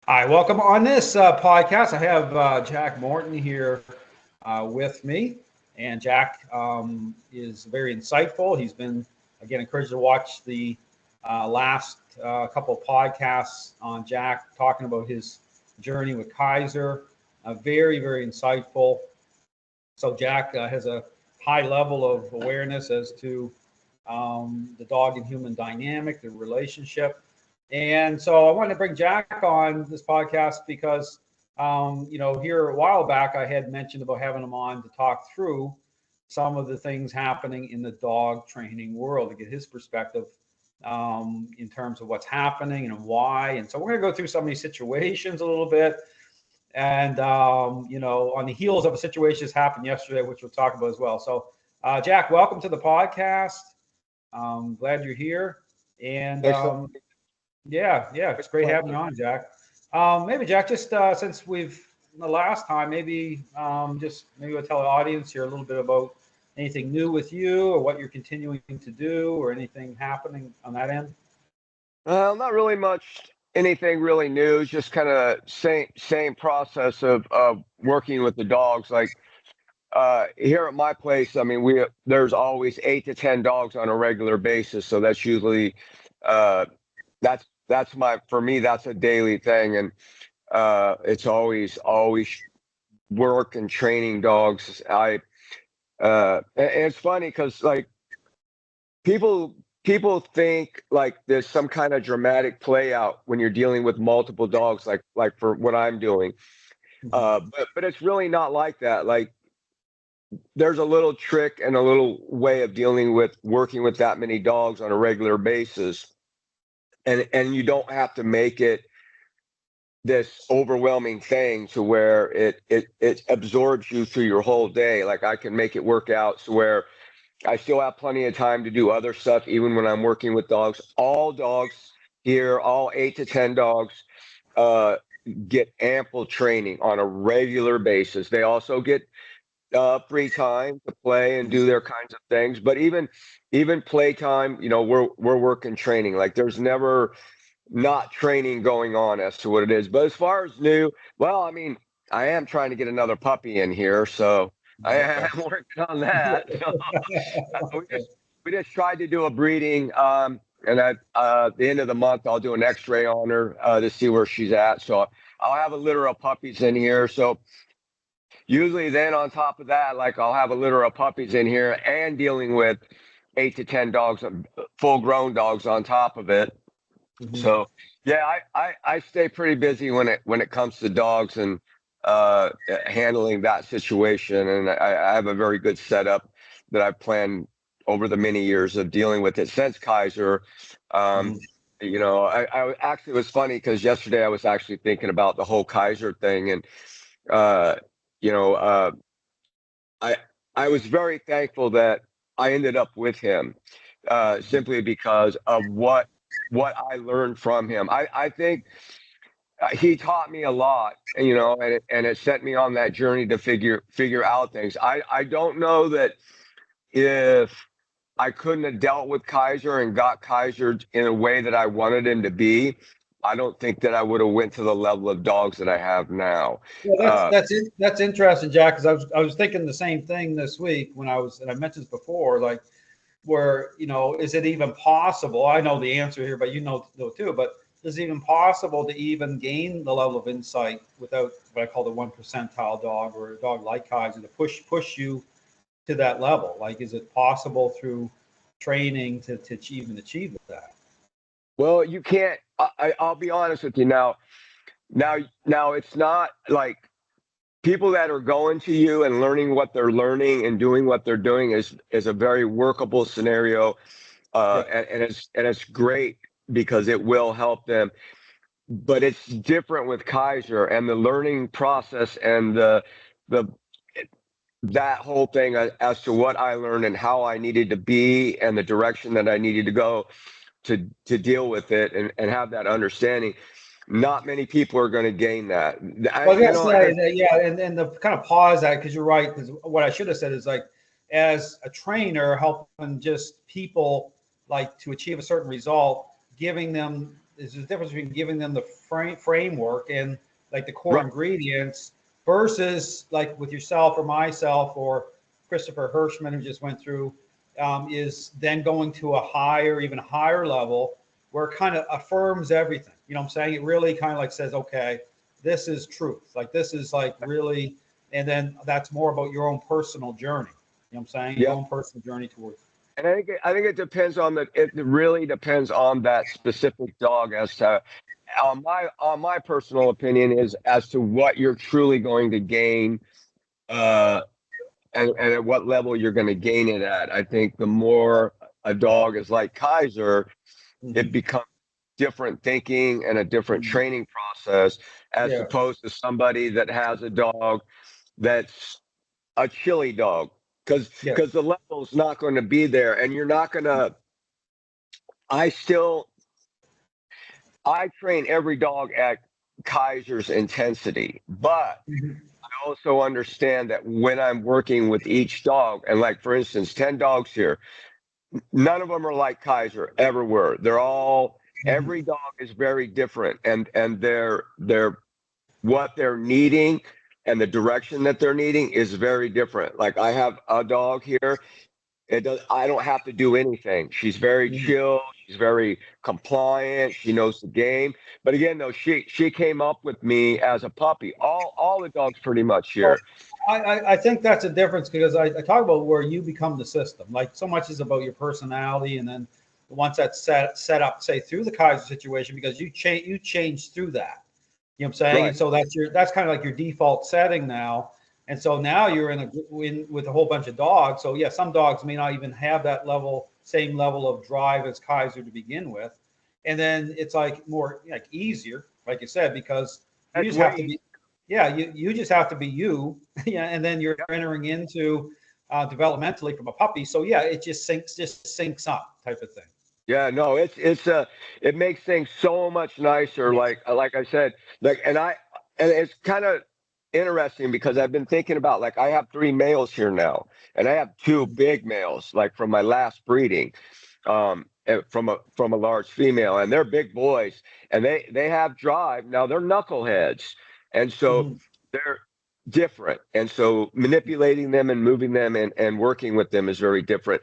Hi, welcome on this podcast. I have Jack Morton here with me, and Jack is very insightful. He's been, again, encouraged to watch the last couple of podcasts on Jack talking about his journey with Kaiser. Very, very insightful. So Jack has a high level of awareness as to the dog and human dynamic, the relationship. And so I wanted to bring Jack on this podcast because, here a while back, I had mentioned about having him on to talk through some of the things happening in the dog training world to get his perspective in terms of what's happening and why. And so we're going to go through some of these situations a little bit. And, on the heels of a situation that's happened yesterday, which we'll talk about as well. So, Jack, welcome to the podcast. Glad you're here. And yeah, it's great having you on, Jack. Maybe, Jack, just since the last time, maybe we'll tell the audience here a little bit about anything new with you or what you're continuing to do or anything happening on that end. Not really much anything really new, just kind of same process of working with the dogs. Like here at my place, I mean, there's always 8 to 10 dogs on a regular basis, so that's usually for me that's a daily thing, and it's always work and training dogs. And it's funny because like people think like there's some kind of dramatic play out when you're dealing with multiple dogs, like for what I'm doing. But it's really not like that. Like there's a little trick and a little way of working with that many dogs on a regular basis. And you don't have to make it this overwhelming thing to where it absorbs you through your whole day. Like I can make it work out to where I still have plenty of time to do other stuff, even when I'm working with dogs. All dogs here, all 8 to 10 dogs, get ample training on a regular basis. They also get free time to play and do their kinds of things. But even playtime, we're working training. Like there's never not training going on as to what it is. But as far as new, well, I mean, I am trying to get another puppy in here, so I am working on that. So, we just tried to do a breeding, and at the end of the month, I'll do an X-ray on her to see where she's at. So I'll have a litter of puppies in here. So usually, then on top of that, like I'll have a litter of puppies in here and dealing with 8 to 10 dogs, full-grown dogs on top of it. Mm-hmm. So yeah, I stay pretty busy when it comes to dogs and handling that situation, and I have a very good setup that I've planned over the many years of dealing with it since Kaiser. I actually, it was funny because yesterday I was actually thinking about the whole Kaiser thing, and I was very thankful that I ended up with him simply because of what I learned from him. I think he taught me a lot, and it set me on that journey to figure out things. I don't know that if I couldn't have dealt with Kaiser and got Kaiser in a way that I wanted him to be, I don't think that I would have went to the level of dogs that I have now. Well, that's interesting, Jack, because I was thinking the same thing this week and I mentioned this before, like where, is it even possible? I know the answer here, but too, but is it even possible to even gain the level of insight without what I call the 1 percentile dog or a dog like Kaiser to push you to that level? Like, is it possible through training to achieve that? Well, you can't. I'll be honest with you now. Now, it's not like people that are going to you and learning what they're learning and doing what they're doing is a very workable scenario, and it's great because it will help them. But it's different with Kaiser and the learning process and that whole thing as to what I learned and how I needed to be and the direction that I needed to go to deal with it and have that understanding. Not many people are going to gain that. And the kind of pause that, because you're right, because what I should have said is like, as a trainer helping just people like to achieve a certain result, giving them is the difference between giving them the framework and like the core Right. ingredients versus like with yourself or myself or Christopher Hirschman, who just went through, is then going to a higher, even higher level where it kind of affirms everything. You know what I'm saying? It really kind of like says, okay, this is truth. Like this is like really, and then that's more about your own personal journey. You know what I'm saying? Your Yep. own personal journey towards. And I think it depends on it really depends on that specific dog as to on my personal opinion is as to what you're truly going to gain uh and at what level you're going to gain it at. I think the more a dog is like Kaiser, it Mm-hmm. becomes different thinking and a different Mm-hmm. training process as Yeah. opposed to somebody that has a dog that's a chili dog because Yeah. the level's not going to be there and you're not going to I still I train every dog at Kaiser's intensity, but Mm-hmm. I also understand that when I'm working with each dog, and like for instance, 10 dogs here, none of them are like Kaiser ever were. They're all Mm-hmm. every dog is very different and they're what they're needing and the direction that they're needing is very different. Like I have a dog here. I don't have to do anything. She's very Mm-hmm. chill. She's very compliant. She knows the game. But again, though, she came up with me as a puppy. All the dogs pretty much Well, here. I think that's a difference because I talk about where you become the system. Like so much is about your personality, and then once that's set up, say through the Kaiser situation, because you change through that. You know what I'm saying? Right. And so that's kind of like your default setting now. And so now you're with a whole bunch of dogs. So yeah, some dogs may not even have that same level of drive as Kaiser to begin with. And then it's like more like easier, like you said, because you That's just have to way be, yeah, you just have to be you. Yeah. And then you're yep. entering into developmentally from a puppy. So yeah, it just syncs up type of thing. Yeah, no, it makes things so much nicer. Like I said, and it's kind of interesting because I've been thinking about like I have three males here now, and I have two big males like from my last breeding, from a large female, and they're big boys, and they have drive. Now they're knuckleheads, and so Mhm. they're different, and so manipulating them and moving them and working with them is very different.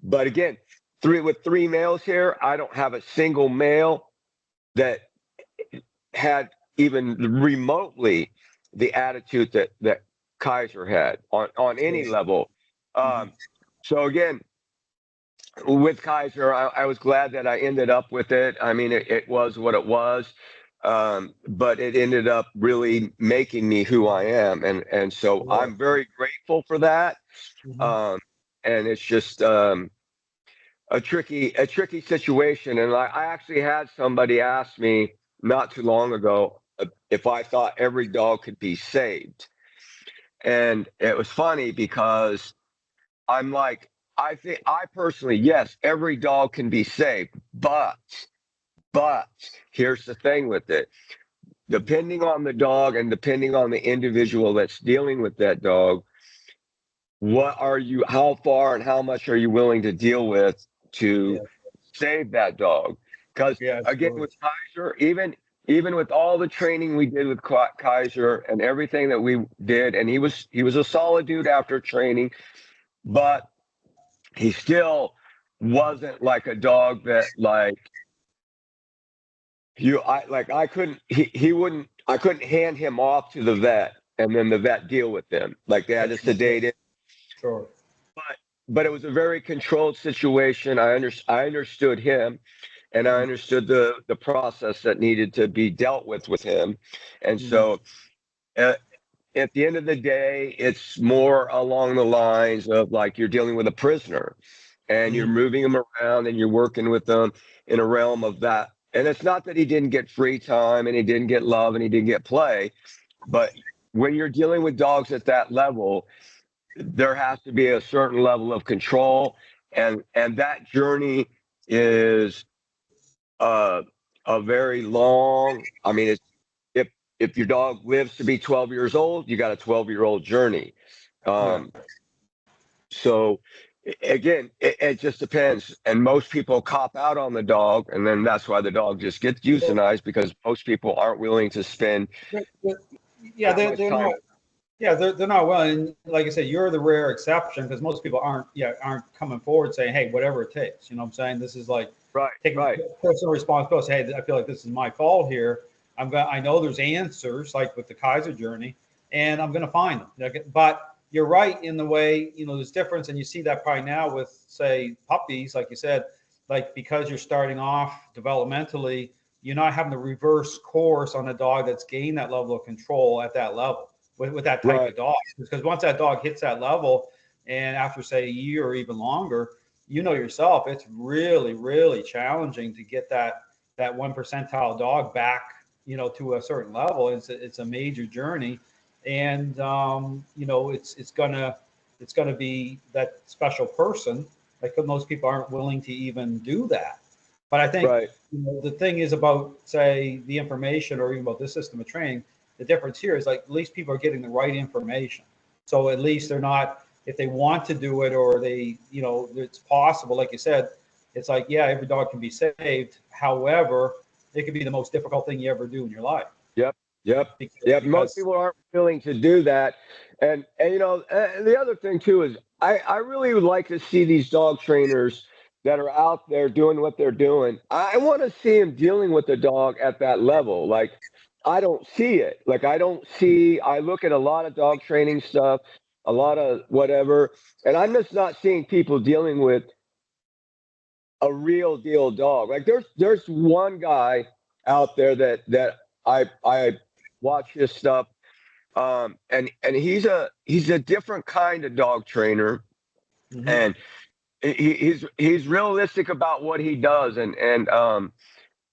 But again, three males here, I don't have a single male that had even remotely the attitude that Kaiser had on any Sure. level. Mhm. Um, so again, with Kaiser, I was glad that I ended up with it. I mean, it was what it was, but it ended up really making me who I am, and so Sure. I'm very grateful for that. Mhm. Um, and it's just a tricky situation. And I actually had somebody ask me not too long ago if I thought every dog could be saved, and it was funny because I'm like, I personally, yes, every dog can be saved, but here's the thing with it. Depending on the dog and depending on the individual that's dealing with that dog, how far and how much are you willing to deal with to Yeah. save that dog? Because Yeah. again, Sure. with Kaiser, even with all the training we did with Kaiser and everything that we did, and he was a solid dude after training, but he still wasn't like a dog that like I couldn't he wouldn't I couldn't hand him off to the vet and then the vet deal with him. Like they had to sedate him. Sure. But it was a very controlled situation. I understood him, and I Mhm. understood the process that needed to be dealt with him, and Mhm. so uh, at the end of the day, it's more along the lines of like you're dealing with a prisoner, and you're Mhm. moving them around, and you're working with them in a realm of that. And it's not that he didn't get free time, and he didn't get love, and he didn't get play, but when you're dealing with dogs at that level there has to be a certain level of control and that journey is uh, a very long it's if your dog lives to be 12 years old you got a 12-year-old journey Yeah. um, so again, it just depends. And most people cop out on the dog, and then that's why the dog just gets euthanized, because most people aren't willing to spend They're- yeah, that much they're time. not. Yeah, they're not willing. Like I said, you're the rare exception because most people aren't coming forward saying, "Hey, whatever it takes." You know what I'm saying? This is like Right, taking right, personal responsibility. Hey, I feel like this is my fault here. I know there's answers, like with the Kaiser journey, and I'm going to find them. But you're right in the way, there's difference, and you see that probably now with, say, puppies, like you said, like because you're starting off developmentally, you're not having to reverse course on a dog that's gained that level of control at that level with that type right. of dog. Because once that dog hits that level, and after say a year or even longer, yourself, it's really, really challenging to get that 1 percentile dog back, to a certain level. It's a major journey, and it's gonna be that special person. Like most people aren't willing to even do that. But I think Right. the thing is about, say, the information or even about this system of training. The difference here is like at least people are getting the right information. So at least they're not, if they want to do it or they, it's possible. Like you said, it's like, yeah, every dog can be saved. However, it could be the most difficult thing you ever do in your life. Yep, yep, because, yep. Most because people aren't willing to do that, and the other thing too is I really would like to see these dog trainers that are out there doing what they're doing. I want to see them dealing with the dog at that level. Like I don't see it. Like I don't see. I look at a lot of dog training stuff, a lot of whatever, and I'm just not seeing people dealing with a real deal dog. Like there's one guy out there that I watch his stuff, and he's a different kind of dog trainer, Mhm. and he's realistic about what he does, and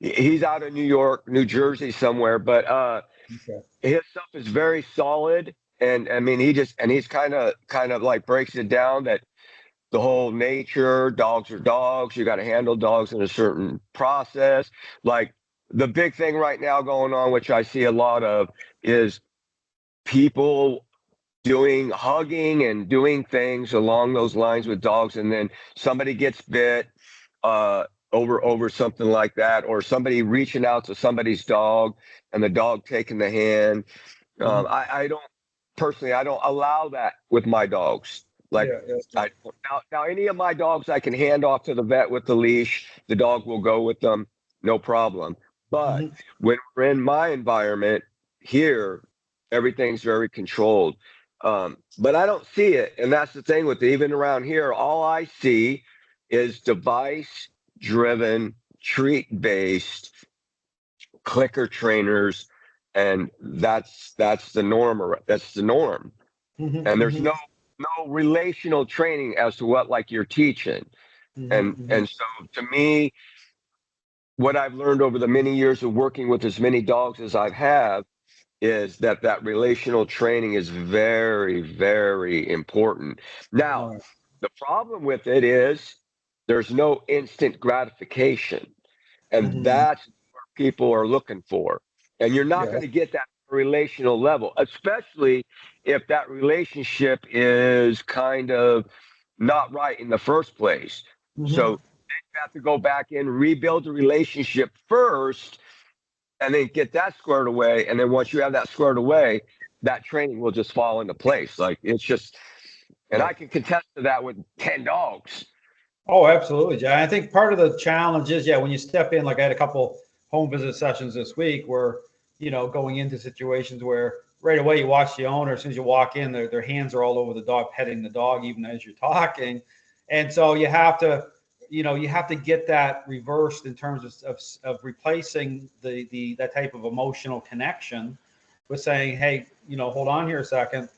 he's out of New York, New Jersey somewhere, but Okay. his stuff is very solid. And I mean, he's kind of like breaks it down that the whole nature, dogs are dogs. You got to handle dogs in a certain process. Like the big thing right now going on, which I see a lot of, is people doing hugging and doing things along those lines with dogs, and then somebody gets bit uh, over something like that, or somebody reaching out to somebody's dog and the dog taking the hand. Mhm. I don't personally, I don't allow that with my dogs. Like Yeah, yeah. now, any of my dogs I can hand off to the vet with the leash. The dog will go with them, no problem. But Mhm. when we're in my environment here, everything's very controlled. But I don't see it, and that's the thing with it. Even around here, all I see is device-driven, treat-based clicker trainers, and that's the norm. That's the norm, Mhm. and there's Mhm. no relational training as to what like you're teaching. Mhm. And so to me, what I've learned over the many years of working with as many dogs as I've had is that relational training is very, very important. Now, Mhm. the problem with it is there's no instant gratification, and Mhm. that's what people are looking for. And you're not Yeah. going to get that relational level, especially if that relationship is kind of not right in the first place. So Mhm. you have to go back in, rebuild the relationship first, and then get that squared away. And then once you have that squared away, that training will just fall into place. Like it's just, and Yeah. I can contest to that with 10 dogs. Oh, absolutely, Jack. I think part of the challenge is, yeah, when you step in, like I had a couple home visit sessions this week where, going into situations where right away you watch the owner, as soon as you walk in, their hands are all over the dog, petting the dog, even as you're talking. And so you have to get that reversed in terms of replacing that type of emotional connection with saying, hey, hold on here a second.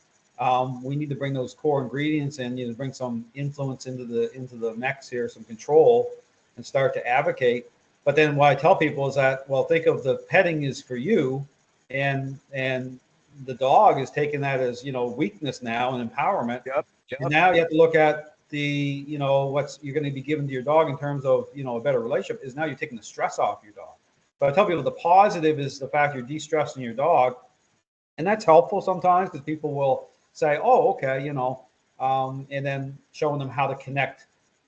We need to bring those core ingredients in. You need to bring some influence into the mix here, some control, and start to advocate. But then what I tell people is that, well, think of the petting is for you, and the dog is taking that as weakness now and empowerment. Yep. And Yep. now you have to look at what's you're going to be given to your dog in terms of a better relationship is now you're taking the stress off your dog. But I tell people the positive is the fact you're de-stressing your dog, and that's helpful sometimes because people will say, "Oh, okay, and then showing them how to connect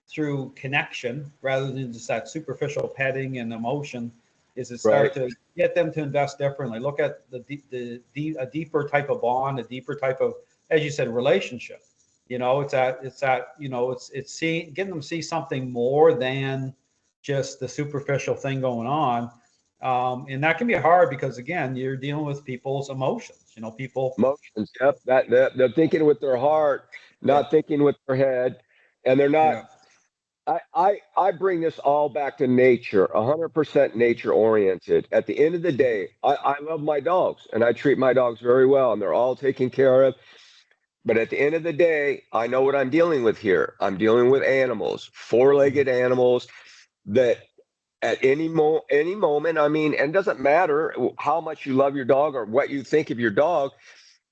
through connection rather than just that superficial petting and emotion, is to Right. start to get them to invest differently. Look at a deeper type of bond, a deeper type of, as you said, relationship. It's seeing, getting them to see something more than just the superficial thing going on. And that can be hard because again, you're dealing with people's emotions. People. Emotions. Yep. That they're thinking with their heart, Yeah, not thinking with their head, and they're not. yeah. I bring this all back to nature, 100% nature oriented. At the end of the day, I love my dogs and I treat my dogs very well and they're all taken care of. But at the end of the day, I know what I'm dealing with here. I'm dealing with animals, four-legged animals that at any moment, I mean, and it doesn't matter how much you love your dog or what you think of your dog,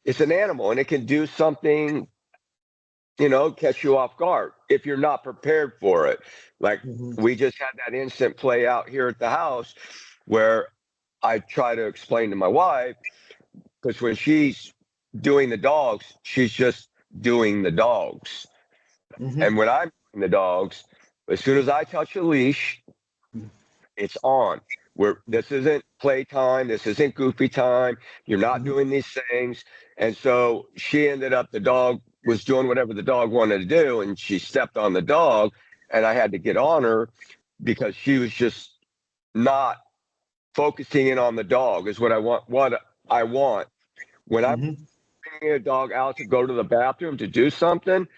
it's an animal and it can do something, catch you off guard if you're not prepared for it. Like Mhm. we just had that instant play out here at the house where I try to explain to my wife, because when she's doing the dogs, she's just doing the dogs. Mhm. And when I'm doing the dogs, as soon as I touch a leash, it's on. This isn't playtime. This isn't goofy time. You're not Mhm. doing these things. And so she ended up, the dog was doing whatever the dog wanted to do, and she stepped on the dog, and I had to get on her because she was just not focusing in on the dog is what I want. What I want when I'm Mhm. bringing a dog out to go to the bathroom to do something,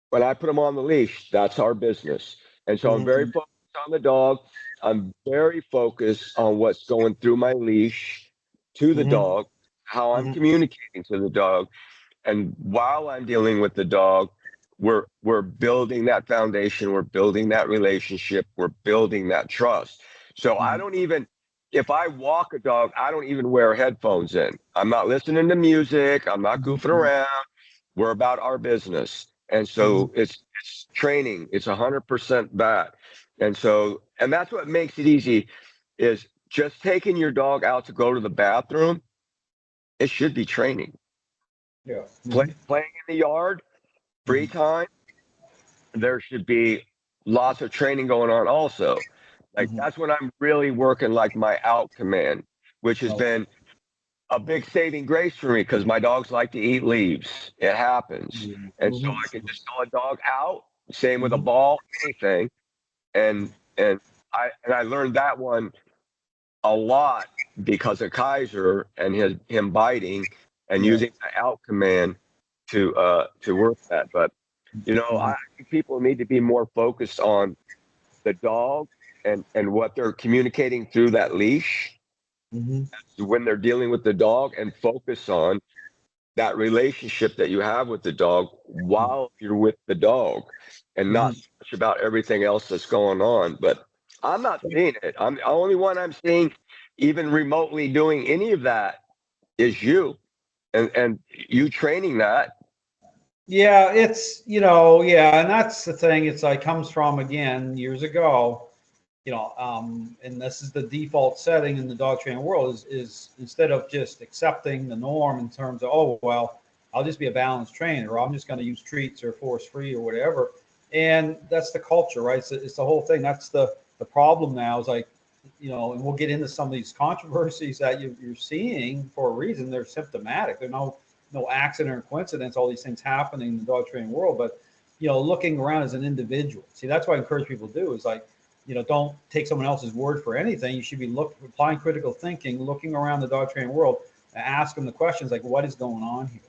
when I put them on the leash, that's our business. And so I'm very Mhm. focused on the dog. I'm very focused on what's going through my leash to the Mhm. dog, how I'm Mhm. communicating to the dog. And while I'm dealing with the dog, we're building that foundation, we're building that relationship, we're building that trust. So I Mhm. don't even, if I walk a dog, I don't even wear headphones in. I'm not listening to music, I'm not goofing Mhm. around. We're about our business. And Mhm. so it's training. It's 100% that. And that's what makes it easy is just taking your dog out to go to the bathroom. It should be training. Yeah. Mhm. Playing in the yard, free Mhm. time, there should be lots of training going on also. Like Mhm. that's when I'm really working like my out command, which has Okay. been a big saving grace for me because my dogs like to eat leaves. It happens. Mhm. And so Mhm. I can just throw a dog out, same with a Mhm. ball, anything. And I learned that one a lot because of Kaiser and him biting and Yeah. using the out command to work that. But Mhm. I think people need to be more focused on the dog and what they're communicating through that leash Mhm. when they're dealing with the dog and focus on that relationship that you have with the dog while you're with the dog and not Mhm. so much about everything else that's going on. But I'm not seeing it. I'm the only one I'm seeing even remotely doing any of that is you and you training that. Yeah, yeah, and that's the thing. It's like comes from again years ago, and this is the default setting in the dog training world is instead of just accepting the norm in terms of, oh well, I'll just be a balanced trainer, or I'm just going to use treats or force free or whatever, and that's the culture, right? It's the whole thing. That's the problem now is like, and we'll get into some of these controversies that you're seeing for a reason. They're symptomatic. They're no accident or coincidence. All these things happening in the dog training world, but looking around as an individual. See, that's what I encourage people to do is like, don't take someone else's word for anything. You should be applying critical thinking, looking around the dog training world, and ask them the questions like, what is going on here?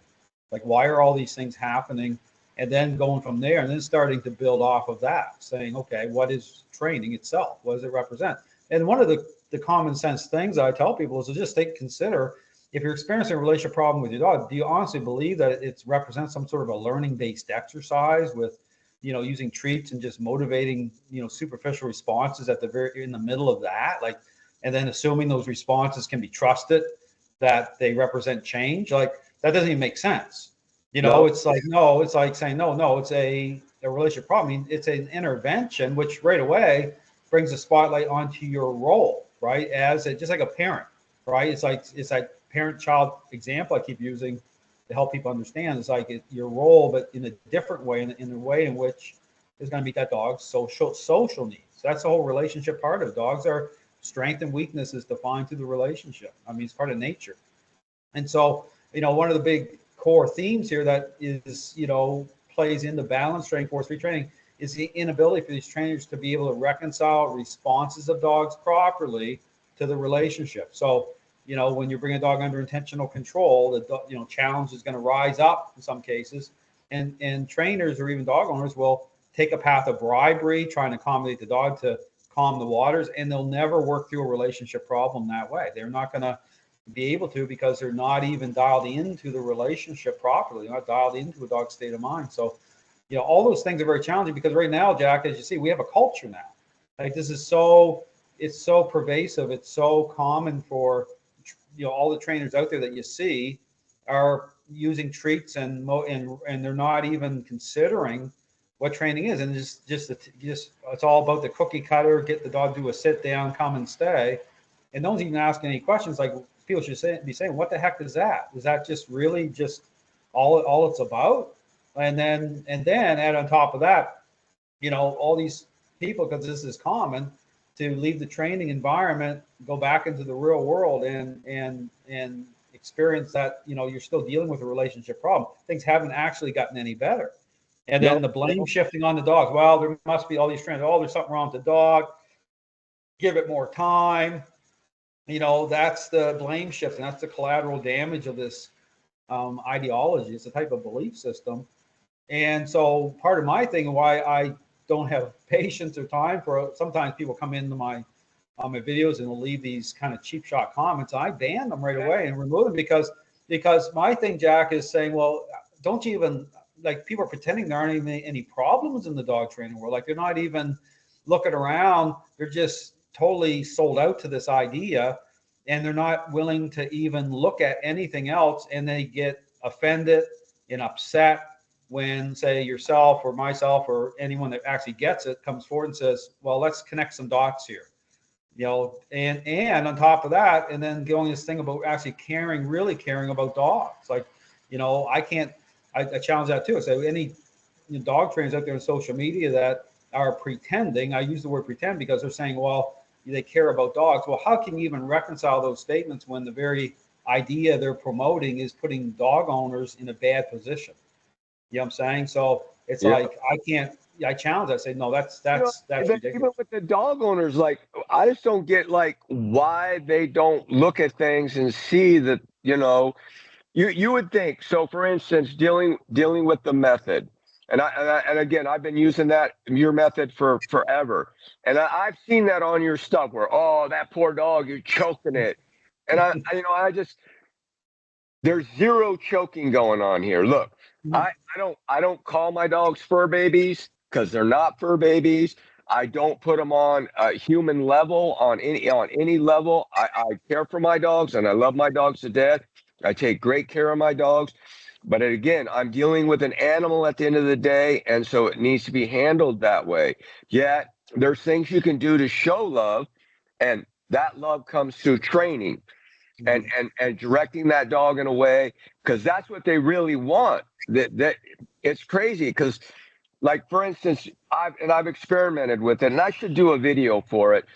Like, why are all these things happening? And then going from there, and then starting to build off of that, saying, okay, what is training itself? What does it represent? And one of the common sense things I tell people is to just consider if you're experiencing a relationship problem with your dog, do you honestly believe that it represents some sort of a learning based exercise with using treats and just motivating, superficial responses at the in the middle of that, like, and then assuming those responses can be trusted, that they represent change, like that doesn't even make sense. No, It's like, no, it's like saying, no, it's a relationship problem. I mean, it's an intervention, which right away brings a spotlight onto your role, right? Just like a parent, right? It's like parent-child example I keep using. to help people understand. It's like your role, but in a different way, in a way in which is going to meet that dog's social needs. That's the whole relationship part of it. Dogs are strength and weakness is defined through the relationship. I mean, it's part of nature. And so, one of the big core themes here that is, plays into balance training, force free training, is the inability for these trainers to be able to reconcile responses of dogs properly to the relationship. So, when you bring a dog under intentional control, the challenge is going to rise up in some cases, and trainers or even dog owners will take a path of bribery, trying to accommodate the dog to calm the waters, and they'll never work through a relationship problem that way. They're not going to be able to, because they're not even dialed into the relationship properly. They're not dialed into a dog's state of mind. So, all those things are very challenging, because right now, Jack, as you see, we have a culture now. Like, this is it's so pervasive. It's so common for, all the trainers out there that you see are using treats and they're not even considering what training is. And just it's all about the cookie cutter, get the dog to a sit down, come and stay. And no one's even asking any questions. Like, people should be saying, what the heck is that? Is that just really just all it's about? And then add on top of that, all these people, because this is common, to leave the training environment, go back into the real world and experience that, you're still dealing with a relationship problem. Things haven't actually gotten any better. And then the blame shifting on the dogs. Well, there must be all these trainers. Oh, there's something wrong with the dog. Give it more time. That's the blame shift, and that's the collateral damage of this ideology. It's a type of belief system. And so part of my thing, why I don't have patience or time for, sometimes people come into my videos and will leave these kind of cheap shot comments. I ban them right away and remove them, because my thing, Jack, is saying, well, don't you even, like, people are pretending there aren't even any problems in the dog training world. Like, they're not even looking around. They're just totally sold out to this idea, and they're not willing to even look at anything else. And they get offended and upset when, say, yourself or myself or anyone that actually gets it comes forward and says, well, let's connect some dots here. And on top of that, and then going this thing about actually really caring about dogs. Like, I challenge that too. So any dog trainers out there on social media that are pretending, I use the word pretend because they're saying, well, they care about dogs. Well, how can you even reconcile those statements when the very idea they're promoting is putting dog owners in a bad position? You know what I'm saying? So it's like, I challenge. I say, no, that's ridiculous. Even with the dog owners, like, I just don't get, like, why they don't look at things and see that, you would think. So, for instance, dealing with the method, and again, I've been using your method for forever, and I've seen that on your stuff where, oh, that poor dog, you're choking it, and I just, there's zero choking going on here. Look, I don't call my dogs fur babies, because they're not fur babies. I don't put them on a human level, on any level. I care for my dogs, and I love my dogs to death. I take great care of my dogs. But again, I'm dealing with an animal at the end of the day, and so it needs to be handled that way. Yet there's things you can do to show love, and that love comes through training and directing that dog in a way, because that's what they really want. That it's crazy, because, like, for instance, I've experimented with it, and I should do a video for it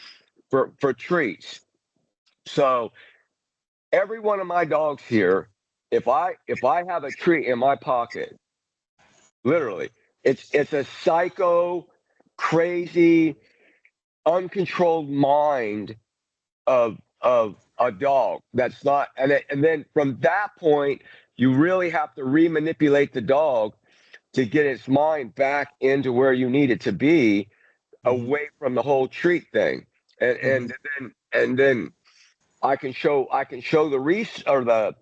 for treats. So every one of my dogs here, if I have a treat in my pocket, literally, it's a psycho, crazy, uncontrolled mind of a dog that's not, and then from that point, you really have to remanipulate the dog to get its mind back into where you need it to be, away from the whole treat thing. And then I can show the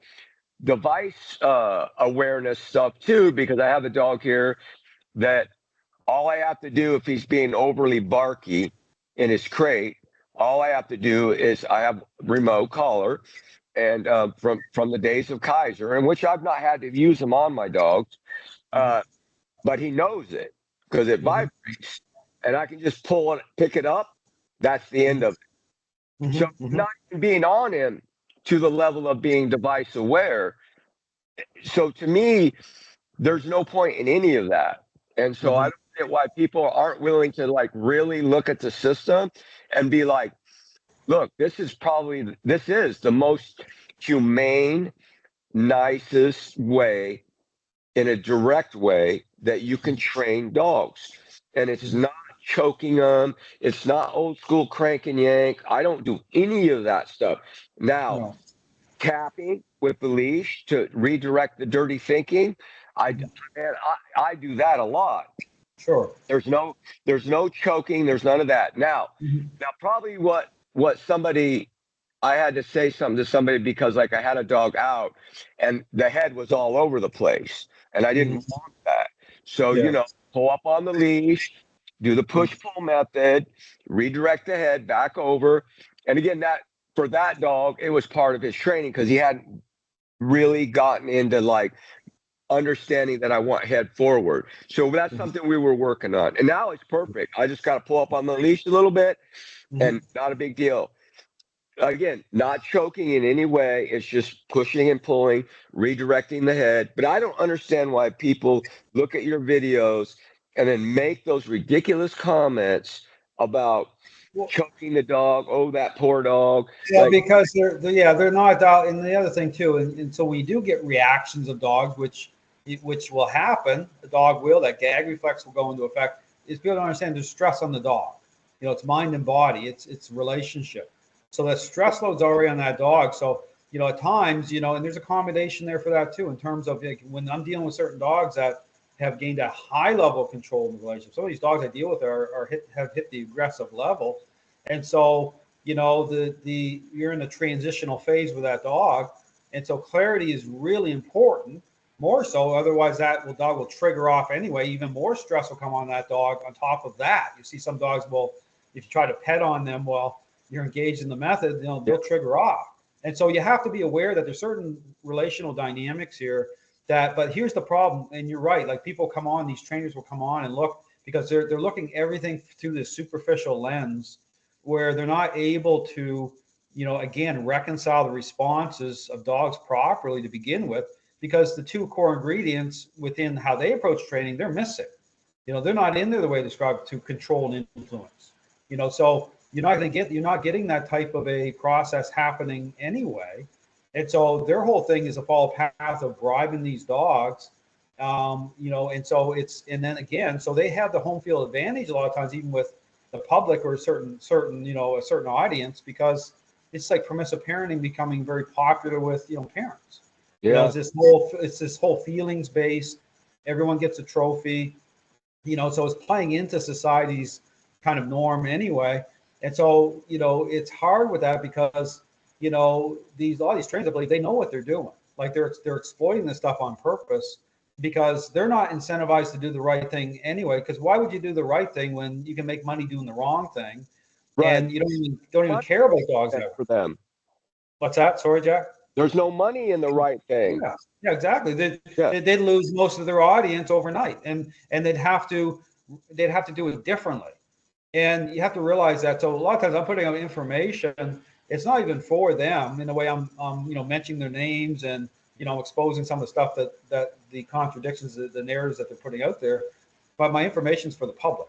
device awareness stuff too, because I have a dog here that all I have to do, if he's being overly barky in his crate, all I have to do is, I have remote collar, and from the days of Kaiser, in which I've not had to use them on my dogs, but he knows it because it vibrates, and I can just pick it up. That's the end of it. So not even being on him to the level of being device aware, So to me, there's no point in any of that. And so I Mhm. don't get why people aren't willing to like really look at the system and be like, look, this is the most humane, nicest way, in a direct way, that you can train dogs. And it's Mhm. not choking them. It's not old school crank and yank. I don't do any of that stuff. Now, No. capping with the leash to redirect the dirty thinking, I, Mhm. man, I do that a lot. Sure. There's no choking. There's none of that. Mhm. Now probably what somebody, I had to say something to somebody because like I had a dog out and the head was all over the place and I didn't Mhm. want that. So, Yeah. pull up on the leash, do the Mhm. push pull method, redirect the head back over. And again, that for that dog, it was part of his training because he hadn't really gotten into like understanding that I want head forward. So that's Mhm. something we were working on. And now it's perfect. I just got to pull up on the leash a little bit Mhm. and not a big deal. Again, not choking in any way. It's just pushing and pulling, redirecting the head. But I don't understand why people look at your videos and then make those ridiculous comments about Well, choking the dog. Oh, that poor dog. yeah, Like, because they're not out. And the other thing too, and so we do get reactions of dogs, which will happen. The dog will, that gag reflex will go into effect. Is people don't understand there's stress on the dog. It's mind and body. It's relationship. So the stress load's already on that dog. So at times, and there's accommodation there for that too. In terms of like, when I'm dealing with certain dogs that have gained a high level of control in the relationship. Some of these dogs I deal with have hit the aggressive level, and so the you're in a transitional phase with that dog, and so clarity is really important, more so. Otherwise, that dog will trigger off anyway. Even more stress will come on that dog. On top of that, you see some dogs will, if you try to pet on them while you're engaged in the method, yeah, they'll trigger off. And so you have to be aware that there's certain relational dynamics here. But here's the problem, and you're right. Like, people come on, these trainers will come on and look, because they're looking everything through this superficial lens, where they're not able to, again, reconcile the responses of dogs properly to begin with, because the two core ingredients within how they approach training, they're missing. They're not in there the way described, to control and influence. So you're not getting that type of a process happening anyway. And so their whole thing is a follow path of bribing these dogs. And so and then again, so they have the home field advantage a lot of times, even with the public or a certain audience, because it's like permissive parenting becoming very popular with parents. yeah, It's this whole feelings based. Everyone gets a trophy. So it's playing into society's kind of norm anyway. And so it's hard with that, because these a lot of these trainers, I believe, they know what they're doing. Like, they're exploiting this stuff on purpose, because they're not incentivized to do the right thing anyway. Because why would you do the right thing when you can make money doing the wrong thing, right. and you don't even Money care about dogs ever? for them. What's that? Sorry, Jack. There's no money in the right thing. Yeah, yeah, exactly. They, Yeah. they they'd lose most of their audience overnight, and they'd have to do it differently. And you have to realize that. So a lot of times I'm putting out information. It's not even for them in the way I'm mentioning their names, and exposing some of the stuff that the contradictions, the narratives that they're putting out there. But my information is for the public.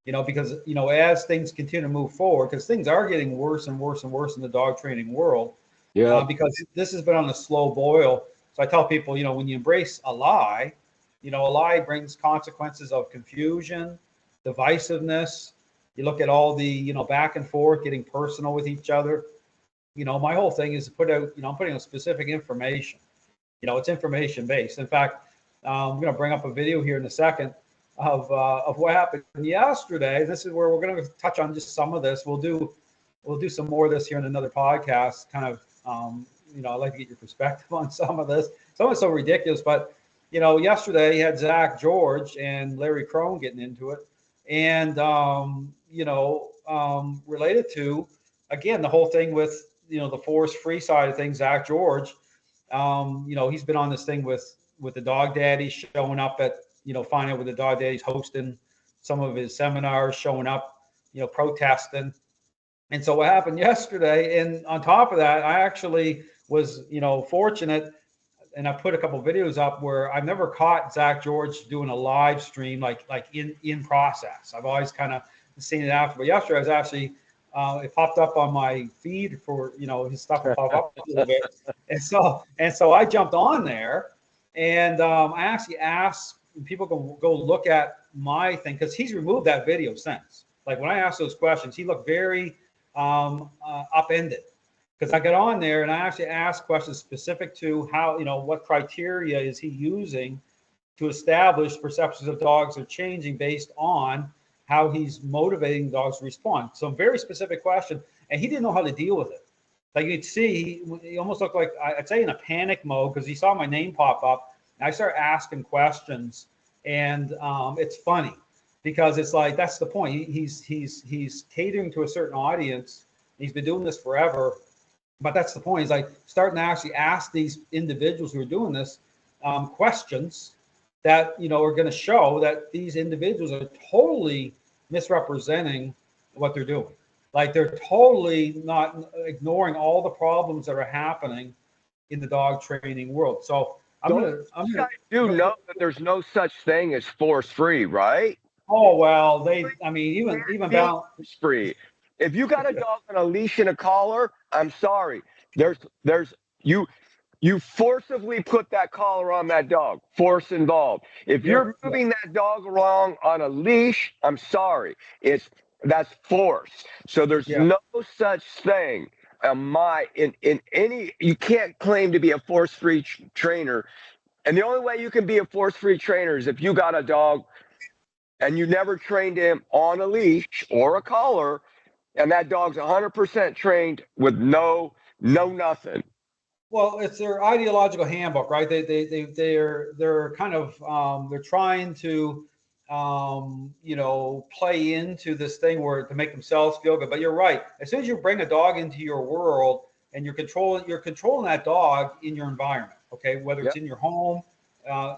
Because as things continue to move forward, because things are getting worse and worse and worse in the dog training world, Yeah. because this has been on a slow boil. So I tell people, when you embrace a lie brings consequences of confusion, divisiveness. You look at all the, back and forth, getting personal with each other. My whole thing is to put out, I'm putting out specific information. It's information based. In fact, I'm going to bring up a video here in a second of what happened yesterday. This is where we're going to touch on just some of this. We'll do some more of this here in another podcast. Kind of, I'd like to get your perspective on some of this. Some of it's so ridiculous, but yesterday you had Zach George and Larry Crone getting into it, and related to, again, the whole thing with the force free side of things. Zach George, he's been on this thing with the dog daddies, showing up at finding out with the dog daddies, hosting some of his seminars, showing up, protesting. And so what happened yesterday, and on top of that, I actually was, fortunate and I put a couple videos up where I've never caught Zach George doing a live stream like in process. I've always kind of seen it after. But yesterday I was actually it popped up on my feed for his stuff will pop up a little bit, and so I jumped on there, and I actually asked people to go look at my thing because he's removed that video since. Like when I asked those questions, he looked very upended. Because I got on there and I actually asked questions specific to how, what criteria is he using to establish perceptions of dogs are changing based on how he's motivating dogs to respond. So very specific question, and he didn't know how to deal with it. Like you'd see, he almost looked like, I'd say in a panic mode because he saw my name pop up. And I started asking questions, and it's funny because it's like, that's the point. He's catering to a certain audience. He's been doing this forever. But that's the point. Is like starting to actually ask these individuals who are doing this questions that are going to show that these individuals are totally misrepresenting what they're doing. Like they're totally not ignoring all the problems that are happening in the dog training world. So You know that there's no such thing as force free, right? Oh well, even balance free. If you got a dog on a leash and a collar, I'm sorry. You forcibly put that collar on that dog. Force involved. If you're moving that dog along on a leash, I'm sorry. That's force. So there's no such thing. In any, you can't claim to be a force-free trainer. And the only way you can be a force-free trainer is if you got a dog and you never trained him on a leash or a collar, and that dog's 100% trained with no nothing. Well, it's their ideological handbook, right? They're kind of they're trying to play into this thing where to make themselves feel good. But you're right. As soon as you bring a dog into your world and you're controlling that dog in your environment, okay, whether it's in your home,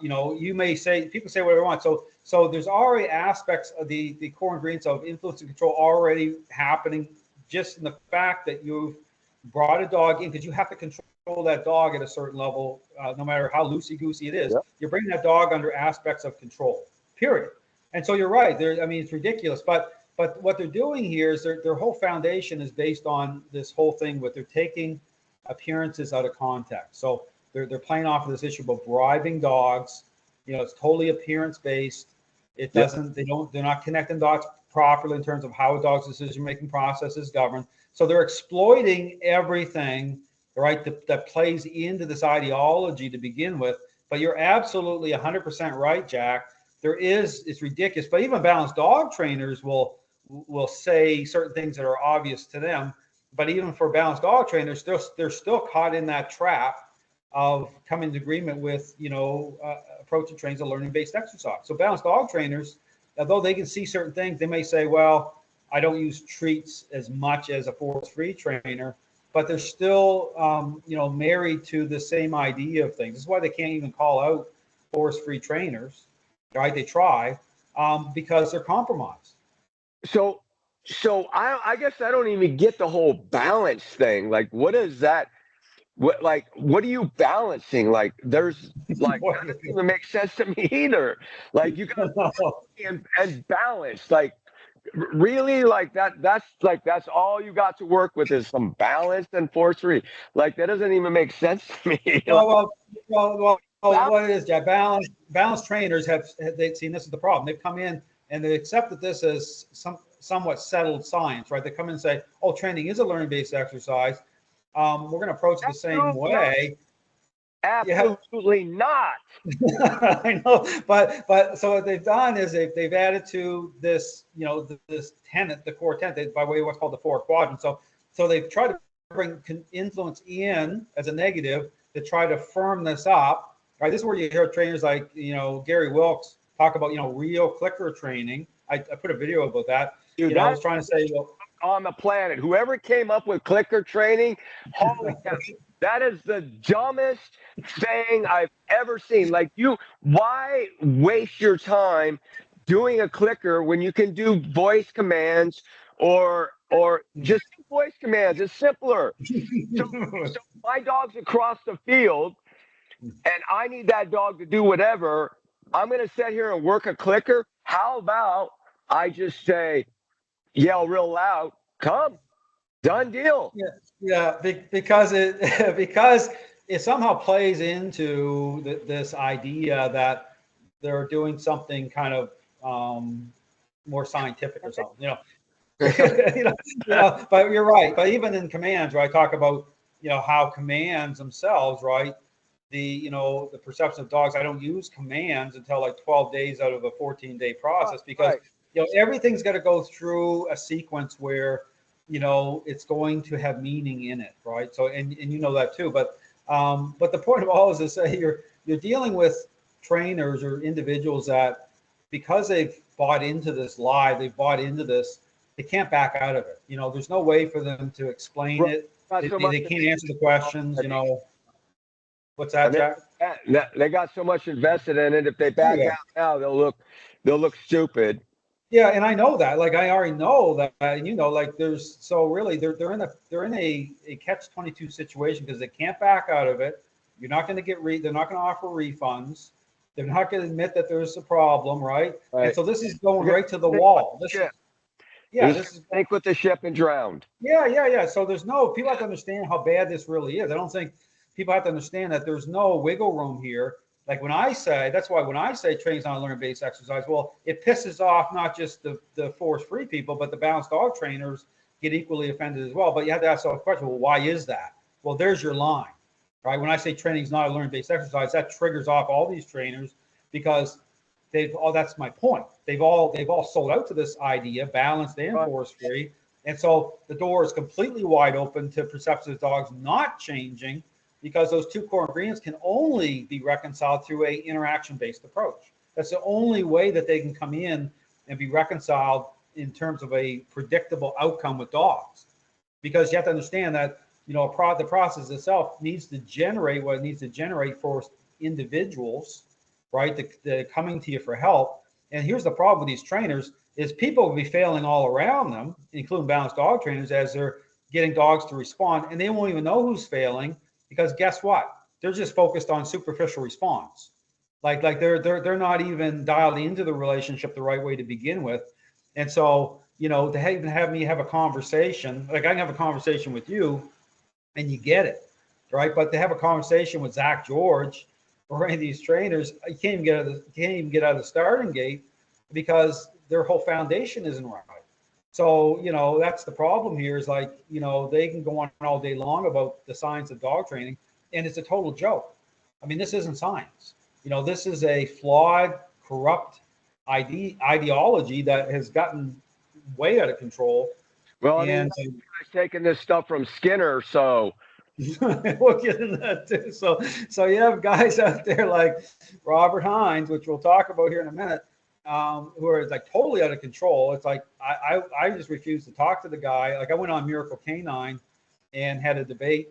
you may say, people say whatever they want. So there's already aspects of the core ingredients of influence and control already happening just in the fact that you've brought a dog in, because you have to control that dog at a certain level, no matter how loosey-goosey it is. You're bringing that dog under aspects of control, period. And so you're right. It's ridiculous. But what they're doing here is their whole foundation is based on this whole thing with they're taking appearances out of context. So they're playing off of this issue about bribing dogs. It's totally appearance based. It doesn't. They're not connecting dots properly in terms of how a dog's decision making process is governed. So they're exploiting everything, right, that plays into this ideology to begin with. But you're absolutely 100% right, Jack. It's ridiculous. But even balanced dog trainers will say certain things that are obvious to them. But even for balanced dog trainers, they're still caught in that trap of coming to agreement with, approach and trains a learning-based exercise. So balanced dog trainers, although they can see certain things, they may say, well, I don't use treats as much as a force-free trainer, but they're still, married to the same idea of things. This is why they can't even call out force-free trainers, right? They try because they're compromised. So I guess I don't even get the whole balance thing. Like, what is that? What are you balancing? Like, there's that doesn't even make sense to me either. Like, you got and balance. Like, really, like that's all you got to work with is some balance and force free. Like, that doesn't even make sense to me. Well, what it is, Jack? Balanced trainers they've seen this is the problem. They've come in and they accepted this as somewhat settled science, right? They come in and say, oh, training is a learning-based exercise. We're going to approach it the same way. Absolutely not. I know, but so what they've done is they've added to this, this tenet, the core tenet, by way of what's called the four quadrants. So they've tried to bring influence in as a negative to try to firm this up. Right, this is where you hear trainers like Gary Wilkes talk about real clicker training. I put a video about that. Dude, I was trying to say, on the planet, whoever came up with clicker training, holy cow, that is the dumbest thing I've ever seen. Like, why waste your time doing a clicker when you can do voice commands or just voice commands? It's simpler. So my dog's across the field and I need that dog to do whatever, I'm going to sit here and work a clicker. How about I just say, yell real loud, come, done deal. Yeah, yeah, because it because it somehow plays into this idea that they're doing something kind of more scientific or something, you know, but you're right. But even in commands, right, talk about, how commands themselves, right? The perception of dogs. I don't use commands until like 12 days out of a 14-day process because, Right. everything's got to go through a sequence where, it's going to have meaning in it, right? So, and you know that too. But the point of all is to say you're dealing with trainers or individuals that, because they've bought into this lie, they've bought into this, they can't back out of it. There's no way for them to explain Right. it. Not They, so they, much they can't answer the questions. What's that, and Jack? they got so much invested in it. If they Oh back yeah. out now, they'll look stupid. Yeah, and I know that. Like I already know that, and like there's so really they're in a catch-22 situation because they can't back out of it. You're not going to they're not going to offer refunds. They're not going to admit that there's a problem, right? And Right. so this is going They're right to the gonna sink with wall. the ship. They're Yeah, just this is gonna sink with the ship and drowned. yeah. So people have to understand how bad this really is. I don't think people have to understand that there's no wiggle room here. Like that's why when I say training's not a learner-based exercise, well, it pisses off not just the force-free people, but the balanced dog trainers get equally offended as well. But you have to ask the question, well, why is that? Well, there's your line, right? When I say training's not a learner-based exercise, that triggers off all these trainers because that's my point. They've all sold out to this idea, balanced and Right. force free, and so the door is completely wide open to perceptive dogs not changing because those two core ingredients can only be reconciled through a interaction based approach. That's the only way that they can come in and be reconciled in terms of a predictable outcome with dogs, because you have to understand that the process itself needs to generate what it needs to generate for individuals, right? The coming to you for help. And here's the problem with these trainers is people will be failing all around them, including balanced dog trainers, as they're getting dogs to respond, and they won't even know who's failing because guess what? They're just focused on superficial response. Like they're not even dialed into the relationship the right way to begin with. And so, to even have me have a conversation, like I can have a conversation with you and you get it, right? But to have a conversation with Zach George or any of these trainers, you can't even get out of the starting gate because their whole foundation isn't right. So, that's the problem here is like, they can go on all day long about the science of dog training, and it's a total joke. I mean, this isn't science. This is a flawed, corrupt ideology that has gotten way out of control. Well, I mean, And you guys taking this stuff from Skinner, so we'll get into that too. So you have guys out there like Robert Hines, which we'll talk about here in a minute, who are like totally out of control. It's like I just refuse to talk to the guy. Like I went on Miracle Canine and had a debate,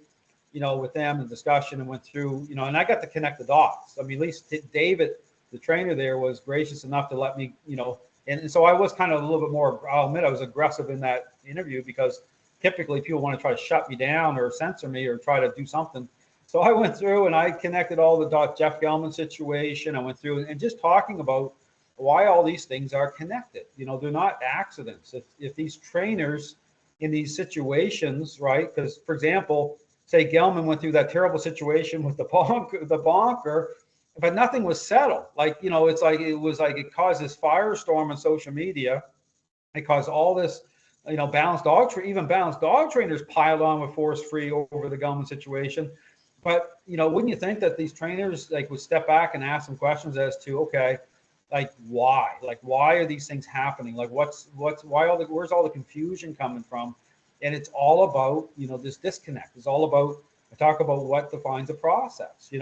with them and discussion and went through, and I got to connect the dots. I mean, at least David, the trainer there, was gracious enough to let me, and so I was kind of a little bit more, I'll admit I was aggressive in that interview because typically people want to try to shut me down or censor me or try to do something. So I went through and I connected all the dots, Jeff Gelman situation. I went through and just talking about why all these things are connected. They're not accidents. If these trainers in these situations, right? Because for example, say Gelman went through that terrible situation with the bonker, but nothing was settled. Like, it's like it caused this firestorm on social media. It caused all this, even balanced dog trainers piled on with force free over the Gelman situation. But wouldn't you think that these trainers like would step back and ask some questions as to, okay, like why are these things happening? Like where's all the confusion coming from? And it's all about this disconnect. It's all about, I talk about what defines a process.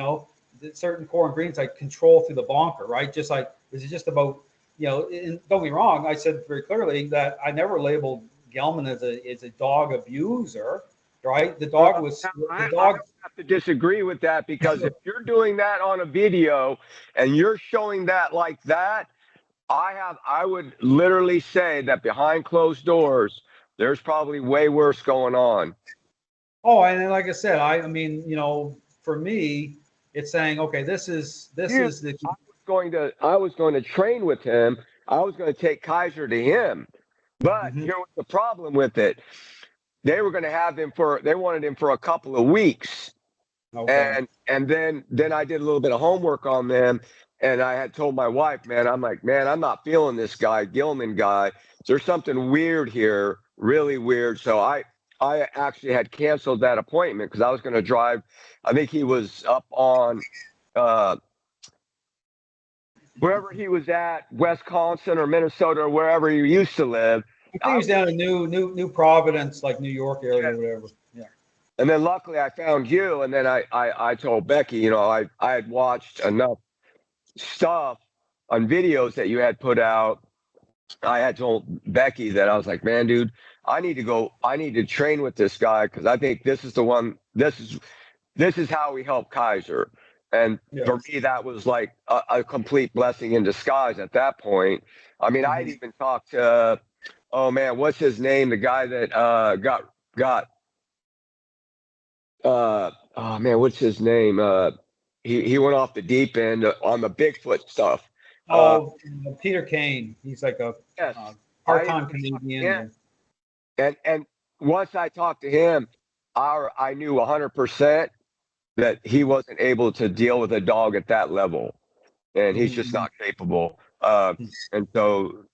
Certain core ingredients like control through the bonker, right? Just like, is it just about, and don't be wrong, I said very clearly that I never labeled Gelman as a dog abuser, right? The dog was the I dog. have to disagree with that because if you're doing that on a video and you're showing that like that, I would literally say that behind closed doors, there's probably way worse going on. Oh, and then, like I said, I mean, for me, It's saying, okay, this is the I was going to train with him. I was going to take Kaiser to him. But Mhm. here was the problem with it. They were going to have him they wanted him for a couple of weeks. Okay. And then I did a little bit of homework on them, and I had told my wife, man, I'm like, man, I'm not feeling this guy, Gilman guy. There's something weird here, really weird. So I actually had canceled that appointment because I was going to drive. I think he was up on wherever he was at, Wisconsin or Minnesota or wherever he used to live. I think he's down in New Providence, like New York area, or whatever. Yeah. And then luckily I found you, and then I told Becky, you know, I had watched enough stuff on videos that you had put out. I had told Becky that I was like, man, dude, I need to train with this guy because I think this is the one. This is how we help Kaiser. And Yeah. for me, that was like a complete blessing in disguise at that point. I mean, I had even talked to, oh man, what's his name? The guy that got oh man, what's his name? He went off the deep end on the Bigfoot stuff. Oh, Peter Kane. He's like a Yes, part-time Canadian. and once I talked to him, I knew 100% that he wasn't able to deal with a dog at that level, and he's just not capable. And so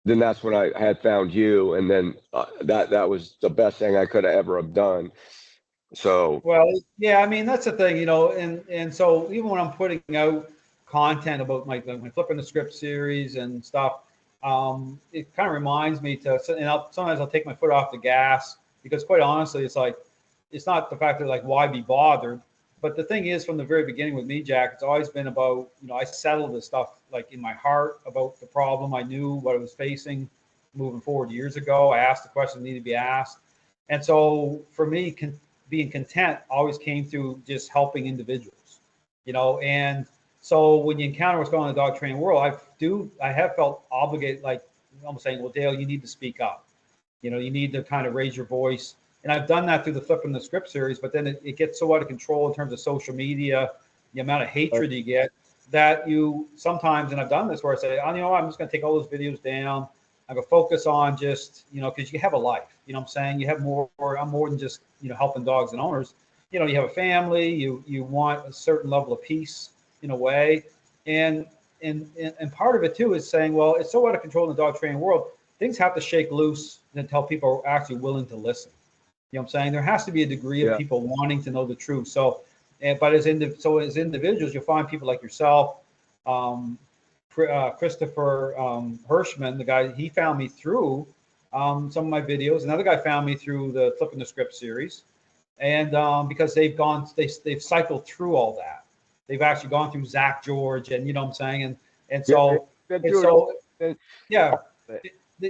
then that's when I had found you, and then that was the best thing I could have ever have done. So Well, yeah, I mean that's the thing, you know, and so even when I'm putting out content about my flipping the script series and stuff, it kind of reminds me to, and sometimes I'll take my foot off the gas because quite honestly, it's like it's not the fact that like why be bothered, but the thing is from the very beginning with me, Jack, it's always been about I settled this stuff like in my heart about the problem. I knew what I was facing moving forward years ago. I asked the questions that needed to be asked, and so for me, being content always came through just helping individuals, and so when you encounter what's going on in the dog training world, I have felt obligated, like almost saying, well, Dale, you need to speak up. You need to kind of raise your voice. And I've done that through the Flipping the Script series, but then it gets so out of control in terms of social media, the amount of hatred you get that you sometimes, and I've done this where I say, oh, I'm just going to take all those videos down. I'm going to focus on just, because you have a life, I'm saying you have I'm more than just, helping dogs and owners. You have a family, you want a certain level of peace in a way. And part of it too is saying, well, it's so out of control in the dog training world. Things have to shake loose until people are actually willing to listen. You know what I'm saying? There has to be a degree of people wanting to know the truth. So, but as individuals, you'll find people like yourself, Christopher Hirschman, the guy, he found me through some of my videos. Another guy found me through the Flipping the Script series. And because they've cycled through all that. They've actually gone through Zach George and you know what I'm saying? And so, yeah.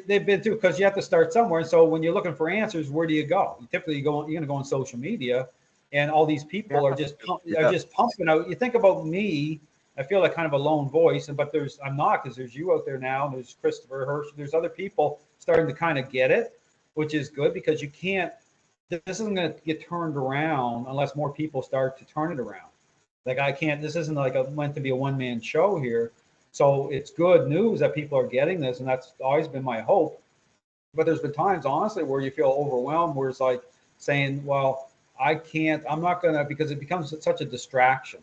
They've been through because you have to start somewhere. And so when you're looking for answers, where do you go? You're going to go on social media, and all these people are just pumping out. You think about me, I feel like kind of a lone voice, but I'm not, because there's you out there now, and there's Christopher Hirsch, there's other people starting to kind of get it, which is good because this isn't going to get turned around unless more people start to turn it around. Like this isn't like meant to be a one-man show here. So it's good news that people are getting this, and that's always been my hope. But there's been times, honestly, where you feel overwhelmed, where it's like saying, well, I'm not going to, because it becomes such a distraction.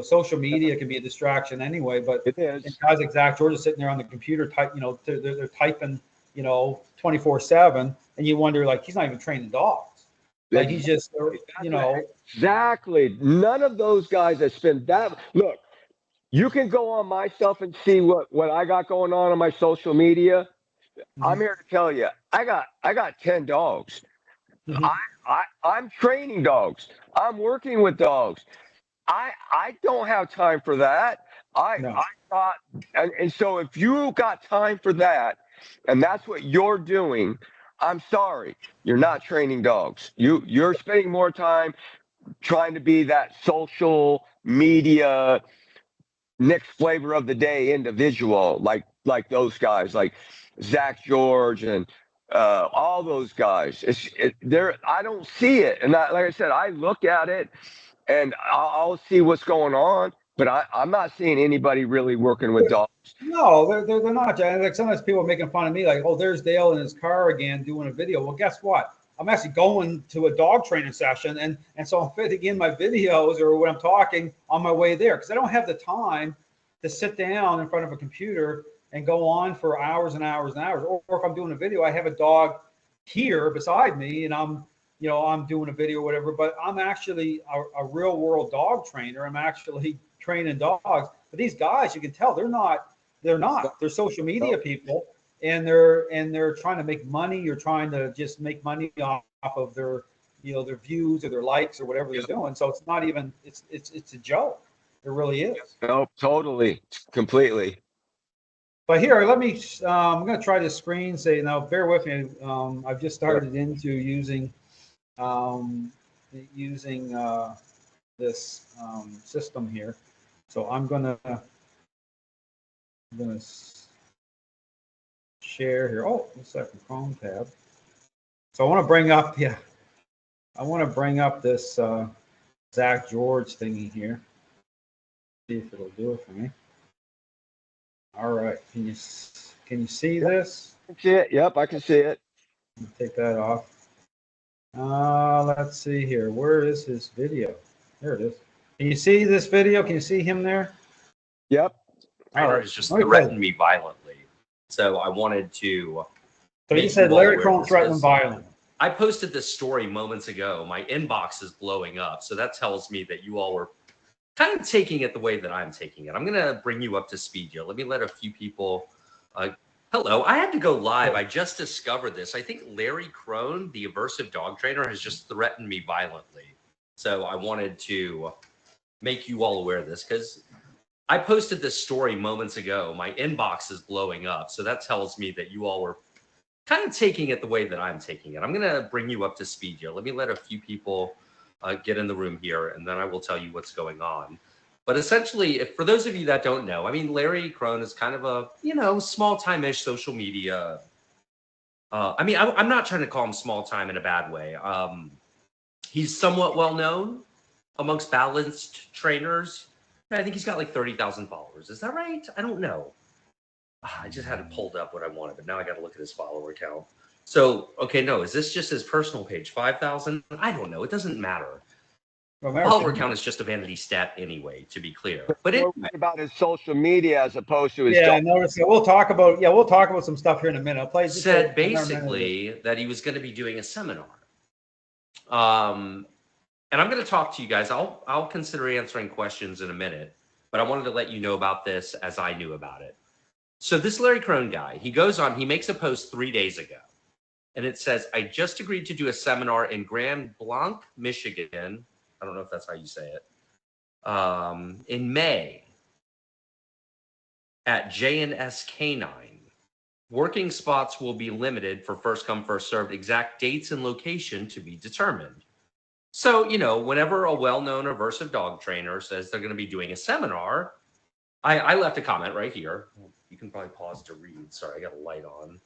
Social media can be a distraction anyway, but it is. And guys like Zach George is sitting there on the computer, they're typing, 24/7, and you wonder, like, he's not even training dogs. Like, he's just, Exactly. None of those guys that spend that, look, you can go on my stuff and see what I got going on my social media. Mm-hmm. I'm here to tell you, I got 10 dogs. Mm-hmm. I'm training dogs. I'm working with dogs. I don't have time for that. I thought, and so if you got time for that, and that's what you're doing, I'm sorry, you're not training dogs. You're spending more time trying to be that social media next flavor of the day individual, like those guys, like Zach George and all those guys. I don't see it, and like I said, I look at it, and I'll see what's going on, but I'm not seeing anybody really working with dogs. No, they're not, Jack. Like sometimes people are making fun of me, like, oh, there's Dale in his car again doing a video. Well, guess what? I'm actually going to a dog training session, and so I'm fitting in my videos or when I'm talking on my way there because I don't have the time to sit down in front of a computer and go on for hours and hours and hours. Or if I'm doing a video, I have a dog here beside me, and I'm doing a video or whatever. But I'm actually a real world dog trainer. I'm actually training dogs. But these guys, you can tell they're not. They're social media people, and they're trying to make money. You're trying to just make money off of their their views or their likes or whatever they're doing. So it's not even it's a joke. It really is. No, totally, completely. But here, let me. I'm going to try this screen. Say now, bear with me. I've just started into using this system here. So I'm gonna share here. Oh, a second, Chrome tab. So I want to bring up, this Zach George thingy here. See if it'll do it for me. All right, can you see this? I can see it. Yep, I can see it. Take that off. Let's see here. Where is his video? There it is. Can you see this video? Can you see him there? Yep. All right. Just threatened me violently, so I wanted to. So you said Larry Crone threatened violence. I posted this story moments ago. My inbox is blowing up, so that tells me that you all were kind of taking it the way that I'm taking it. I'm going to bring you up to speed here. Let me let a few people. Hello, I had to go live. I just discovered this. I think Larry Crone, the aversive dog trainer, has just threatened me violently. So I wanted to make you all aware of this because I posted this story moments ago. My inbox is blowing up, so that tells me that you all were kind of taking it the way that I'm taking it. I'm going to bring you up to speed here. Let me let a few people get in the room here, and then I will tell you what's going on. But essentially, for those of you that don't know, I mean, Larry Crone is kind of a, small-time-ish social media. I'm not trying to call him small-time in a bad way. He's somewhat well-known amongst balanced trainers. I think he's got like 30,000 followers. Is that right? I don't know. I just had it pulled up what I wanted, but now I got to look at his follower count. So, okay, no, is this just his personal page? 5,000? I don't know. It doesn't matter. Follower count is just a vanity stat anyway, to be clear. But We're worried about his social media as opposed to his. Yeah, I noticed. We'll talk about some stuff here in a minute. I'll play. Said basically that he was going to be doing a seminar. And I'm going to talk to you guys. I'll consider answering questions in a minute, but I wanted to let you know about this as I knew about it. So this Larry Crone guy, he goes on, he makes a post 3 days ago, and it says, I just agreed to do a seminar in Grand Blanc, Michigan. I don't know if that's how you say it. In May at J&S K9. Working spots will be limited for first come, first served, exact dates and location to be determined. So, whenever a well-known aversive dog trainer says they're going to be doing a seminar, I left a comment right here. You can probably pause to read. Sorry, I got a light on.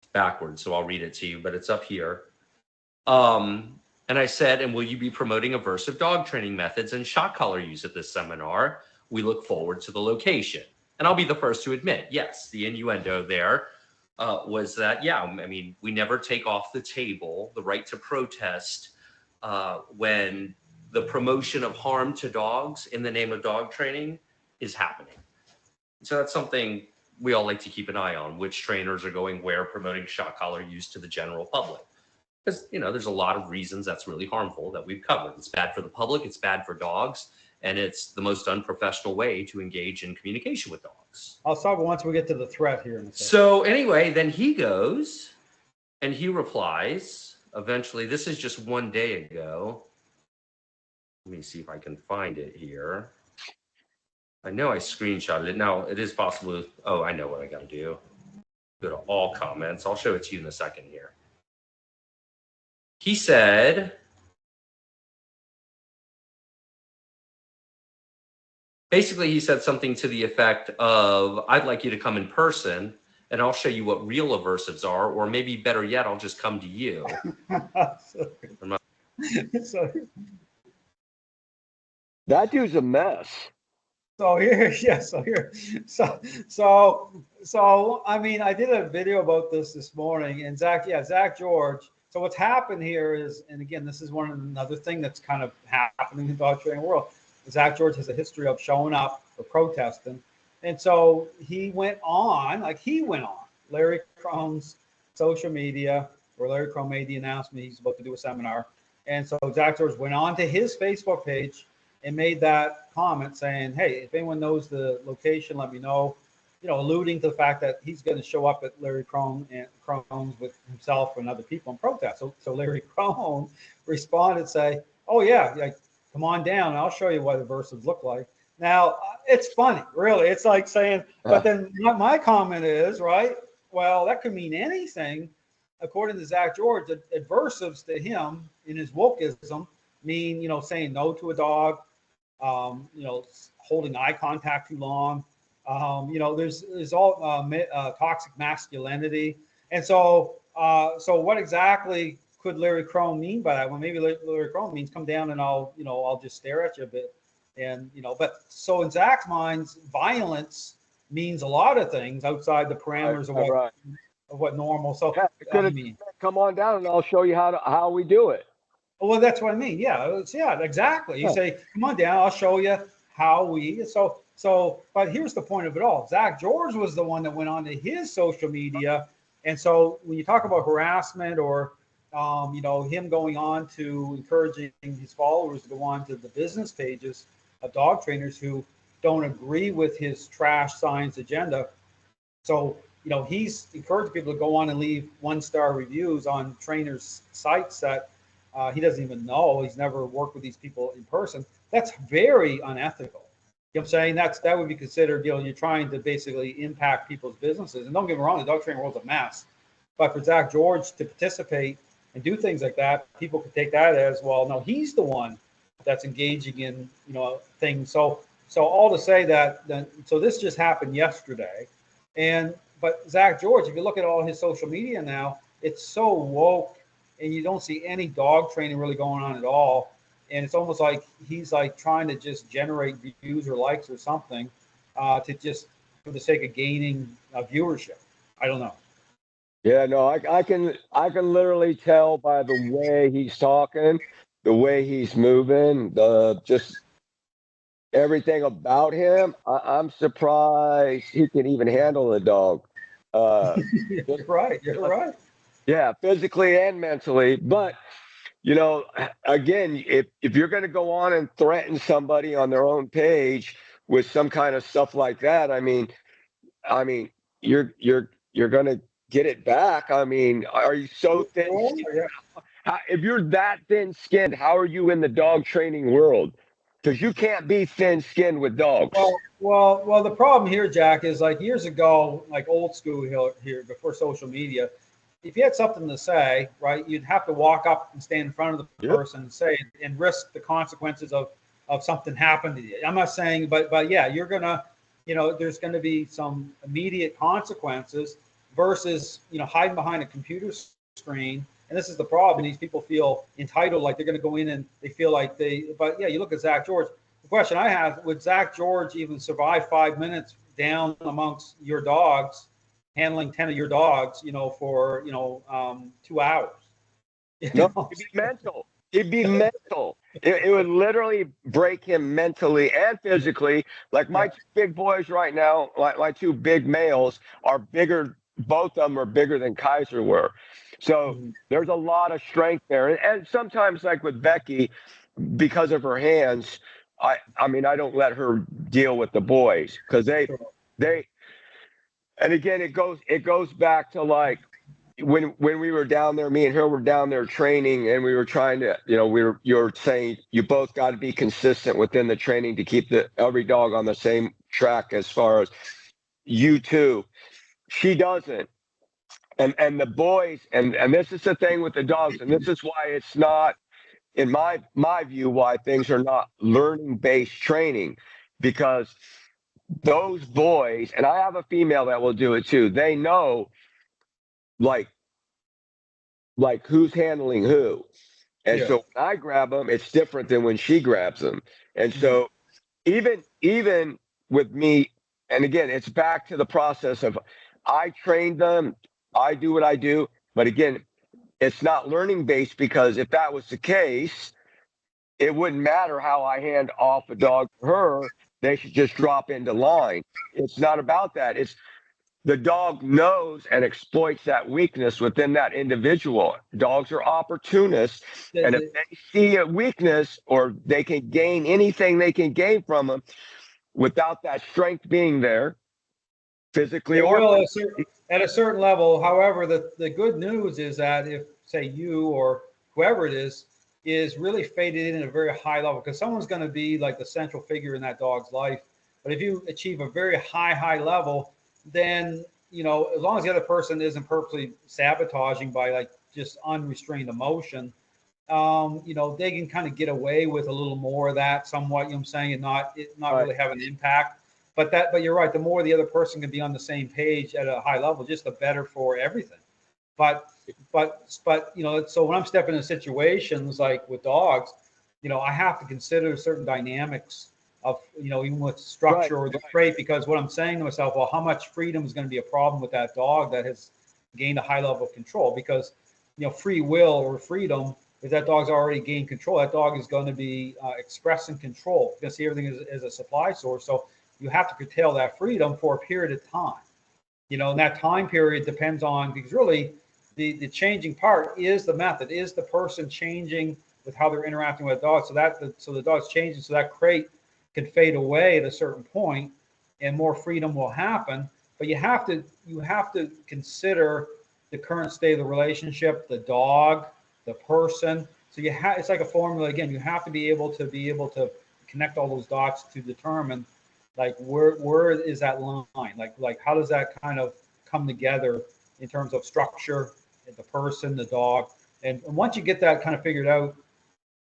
It's backwards, so I'll read it to you, but it's up here. And I said, and will you be promoting aversive dog training methods and shock collar use at this seminar? We look forward to the location. And I'll be the first to admit, yes, the innuendo there was that, we never take off the table the right to protest when the promotion of harm to dogs in the name of dog training is happening. So that's something we all like to keep an eye on, which trainers are going where promoting shock collar use to the general public. Because, there's a lot of reasons that's really harmful that we've covered. It's bad for the public, it's bad for dogs, and it's the most unprofessional way to engage in communication with dogs. I'll stop once we get to the threat here in a second. So anyway, then he goes and he replies, eventually, this is just 1 day ago. Let me see if I can find it here. I know I screenshotted it. Now, it is possible. Oh, I know what I got to do. Go to all comments. I'll show it to you in a second here. He said, basically, he said something to the effect of, I'd like you to come in person and I'll show you what real aversives are, or maybe better yet, I'll just come to you. Sorry. That dude's a mess. So here, yeah, so I mean, I did a video about this morning, and Zach George. So what's happened here is, and again, this is another thing that's kind of happening in the dog training world. Zach George has a history of showing up or protesting, and so he went on, Larry Crone's social media, where Larry Crone made the announcement he's about to do a seminar, and so Zach George went on to his Facebook page and made that comment saying, hey, if anyone knows the location, let me know, alluding to the fact that he's going to show up at Larry Crone's with himself and other people in protest. So Larry Crone responded, say, oh yeah, come on down, I'll show you what aversives look like. Now, it's funny, really. It's like saying, but then my comment is, right, well, that could mean anything. According to Zach George, aversives to him in his wokeism mean, saying no to a dog, holding eye contact too long. There's all toxic masculinity. And so what exactly could Larry Crone mean by that? Well, maybe Larry Crone means come down and I'll just stare at you a bit. And, but so in Zach's mind, violence means a lot of things outside the parameters of what normal. So come on down and I'll show you how we do it. Well, that's what I mean. Yeah, exactly. You say, come on down, I'll show you how we. But here's the point of it all. Zach George was the one that went on to his social media. And so when you talk about harassment or, him going on to encouraging his followers to go on to the business pages of dog trainers who don't agree with his trash science agenda. So, he's encouraged people to go on and leave 1-star reviews on trainers' sites that he doesn't even know. He's never worked with these people in person. That's very unethical. You know what I'm saying? That would be considered, you're trying to basically impact people's businesses. And don't get me wrong, the dog training world's a mess. But for Zach George to participate and do things like that, people could take that as, well, no, he's the one that's engaging in, things. So all to say that, so this just happened yesterday. But Zach George, if you look at all his social media now, it's so woke, and you don't see any dog training really going on at all. And it's almost like he's like trying to just generate views or likes or something to just for the sake of gaining viewership. I don't know. Yeah, no, I can literally tell by the way he's talking, the way he's moving, just everything about him. I'm surprised he can even handle a dog. You're right. Yeah, physically and mentally. But, again, if you're going to go on and threaten somebody on their own page with some kind of stuff like that, I mean, you're going to get it back. I mean, are you so thin? If you're that thin-skinned, how are you in the dog training world? Because you can't be thin-skinned with dogs. Well, the problem here, Jack, is like years ago, like old school here before social media, if you had something to say, right, you'd have to walk up and stand in front of the person and say it and risk the consequences of something happening to you. I'm not saying, but yeah, you're gonna, there's gonna be some immediate consequences versus, hiding behind a computer screen. And this is the problem. These people feel entitled, like they're going to go in and they feel like but yeah, you look at Zach George. The question I have, would Zach George even survive 5 minutes down amongst your dogs, handling 10 of your dogs, for, 2 hours? No, it'd be mental. It'd be mental. It would literally break him mentally and physically. Like my 2 big boys right now, like my 2 big males are bigger. Both of them are bigger than Kaiser were. So there's a lot of strength there. And sometimes, like with Becky, because of her hands, I mean, I don't let her deal with the boys because they, and again, it goes back to like when we were down there, me and her were down there training, and we were trying to, you're saying you both got to be consistent within the training to keep every dog on the same track as far as you two. She doesn't. And the boys, and this is the thing with the dogs, and this is why it's not, in my view, why things are not learning-based training, because those boys, and I have a female that will do it too, they know like who's handling who. And Yeah. so when I grab them, it's different than when she grabs them. And Mhm. so even with me, and again, it's back to the process of I train them, I do what I do, but again, it's not learning based, because if that was the case, it wouldn't matter how I hand off a dog to her. They should just drop into line. It's not about that. It's the dog knows and exploits that weakness within that individual. Dogs are opportunists. The- And if the- they see a weakness, or they can gain anything they can gain from them without that strength being there, physically It or will mentally. at a certain level. However, the good news is that if, say, you or whoever it is really faded in at a very high level, because someone's going to be like the central figure in that dog's life. But if you achieve a very high level, then, as long as the other person isn't purposely sabotaging by like just unrestrained emotion, they can kind of get away with a little more of that somewhat, you know what I'm saying, and not Right. really have an impact. But you're right, the more the other person can be on the same page at a high level, just the better for everything. But so when I'm stepping into situations like with dogs, I have to consider certain dynamics of, even with Right. structure or the crate, because what I'm saying to myself, well, how much freedom is going to be a problem with that dog that has gained a high level of control? Because, free will or freedom, if that dog's already gained control, that dog is going to be expressing control. You're going to see everything as a supply source. So you have to curtail that freedom for a period of time. And that time period depends on, because really the changing part is the method, is the person changing with how they're interacting with the dog. So the dog's changing, so that crate can fade away at a certain point, and more freedom will happen. But you have to consider the current state of the relationship, the dog, the person. So it's like a formula again. You have to be able to connect all those dots to determine like where is that line, like how does that kind of come together in terms of structure, the person, the dog. And once you get that kind of figured out,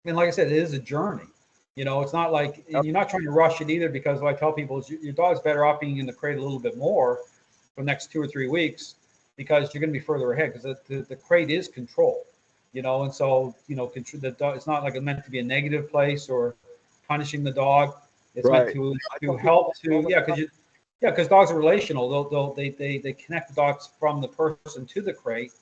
and like I said, it is a journey. It's not like, and Yep. you're not trying to rush it either, because what I tell people is your dog's better off being in the crate a little bit more for the next 2 or 3 weeks, because you're going to be further ahead, because the crate is control. And so, the dog, it's not like it's meant to be a negative place or punishing the dog. It's meant Right. to I tell people help that all to, the yeah, time. because dogs are relational. They connect the dogs from the person to the crate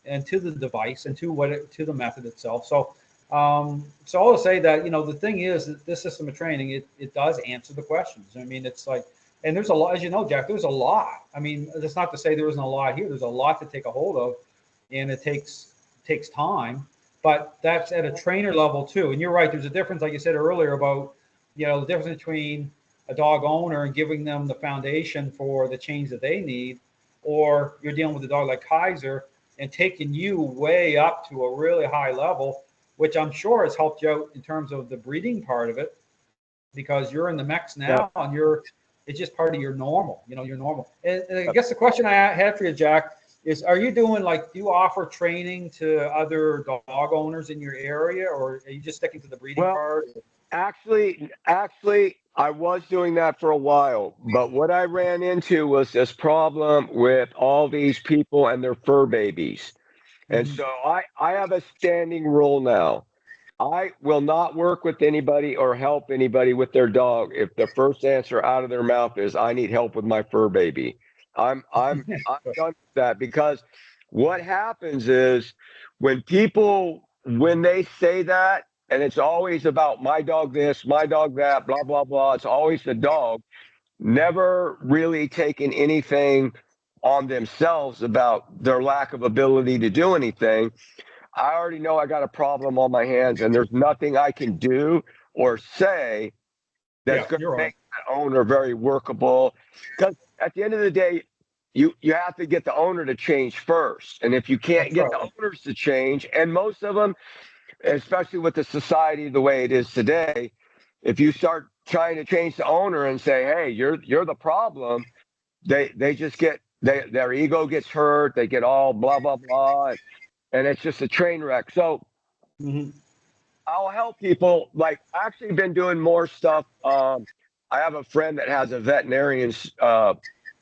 and to the device and to the method itself. So I'll say that, the thing is that this system of training, it does answer the questions. I mean, it's like, and there's a lot, as you know, Jack, there's a lot. I mean, that's not to say there isn't a lot here. There's a lot to take a hold of, and it takes time, but that's at a trainer level too. And you're right. There's a difference, like you said earlier, about, the difference between a dog owner and giving them the foundation for the change that they need, or you're dealing with a dog like Kaiser and taking you way up to a really high level, which I'm sure has helped you out in terms of the breeding part of it, because you're in the mix Yep. now, and it's just part of your normal, your normal. And I Yep. guess the question I had for you, Jack, is, are you doing, like, do you offer training to other dog owners in your area, or are you just sticking to the breeding Well, part? actually, I was doing that for a while, but what I ran into was this problem with all these people and their fur babies. And Mhm. so I have a standing rule now. I will not work with anybody or help anybody with their dog if the first answer out of their mouth is, I need help with my fur baby. I'm done with that, because what happens is when they say that, and it's always about my dog this, my dog that, blah blah blah. It's always the dog, never really taking anything on themselves about their lack of ability to do anything. I already know I got a problem on my hands, and there's nothing I can do or say that's Yeah, going to you're right. make that owner very workable. Because at the end of the day, you have to get the owner to change first. And if you can't That's get right. the owners to change, and most of them, especially with the society the way it is today, if you start trying to change the owner and say, hey, you're the problem, they just get their ego gets hurt, they get all blah blah blah, and it's just a train wreck. So Mhm. I'll help people. Like, I actually been doing more stuff. I have a friend that has a veterinarian,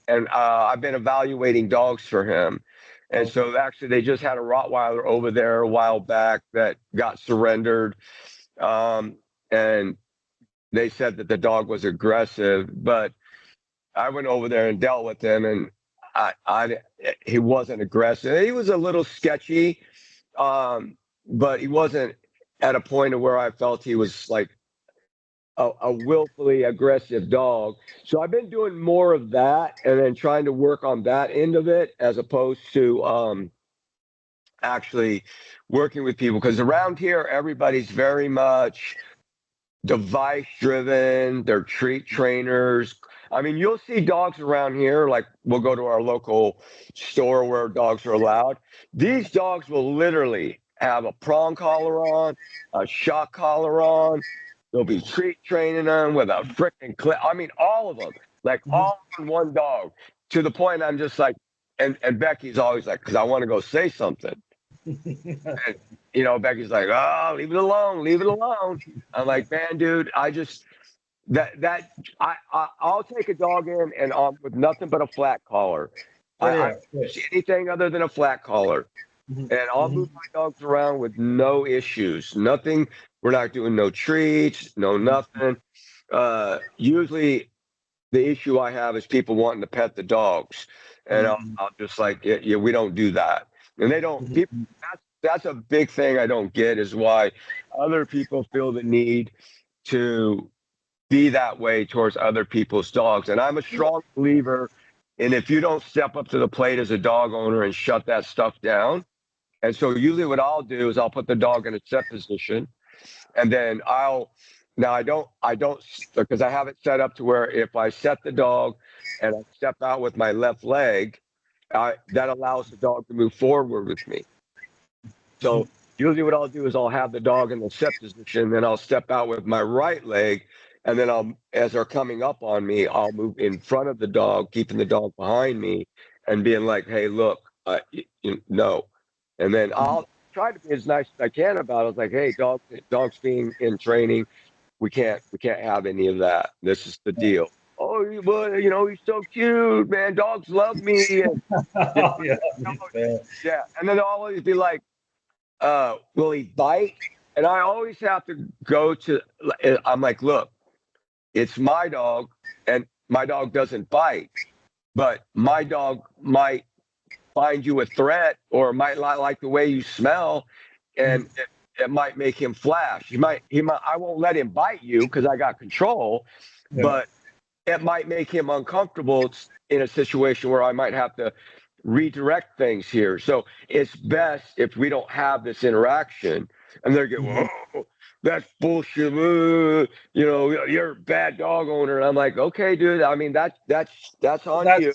and I've been evaluating dogs for him. And so actually they just had a Rottweiler over there a while back that got surrendered. And they said that the dog was aggressive, but I went over there and dealt with him, and he wasn't aggressive. He was a little sketchy, but he wasn't at a point of where I felt he was like a willfully aggressive dog. So I've been doing more of that, and then trying to work on that end of it as opposed to actually working with people. Because around here, everybody's very much device driven. They're treat trainers. I mean, you'll see dogs around here, like we'll go to our local store where dogs are allowed. These dogs will literally have a prong collar on, a shock collar on. They'll be treat training them with a freaking clip. I mean, all of them, like all in one dog, to the point I'm just like, and Becky's always like, because I want to go say something. And, you know, Becky's like, oh, leave it alone, leave it alone. I'm like, man, dude, I just I'll take a dog in and with nothing but a flat collar. I don't see anything other than a flat collar, and I'll move my dogs around with no issues. Nothing. We're not doing no treats, no nothing. Usually, the issue I have is people wanting to pet the dogs, and I'll just like, yeah, we don't do that. And they don't. People, that's a big thing I don't get, is why other people feel the need to be that way towards other people's dogs. And I'm a strong believer in, if you don't step up to the plate as a dog owner and shut that stuff down. And so usually what I'll do is I'll put the dog in a set position, and then I don't, because I have it set up to where if I set the dog and I step out with my left leg, that allows the dog to move forward with me. So usually what I'll do is I'll have the dog in the set position, then I'll step out with my right leg, and then as they're coming up on me, I'll move in front of the dog, keeping the dog behind me, and being like, hey, look, no. And then I'll try to be as nice as I can about it. It's like, hey, dogs being in training, we can't have any of that. This is the deal. Oh, but you know, he's so cute, man. Dogs love me. And, yeah. And then they'll always be like, will he bite? And I always have to go to, I'm like, look, it's my dog, and my dog doesn't bite, but my dog might find you a threat, or might not like the way you smell, and it might make him flash. He might, I won't let him bite you because I got control, but it might make him uncomfortable in a situation where I might have to redirect things here. So it's best if we don't have this interaction. And they're going, whoa, that's bullshit. You know, you're a bad dog owner. And I'm like, okay, dude. I mean, that's on you.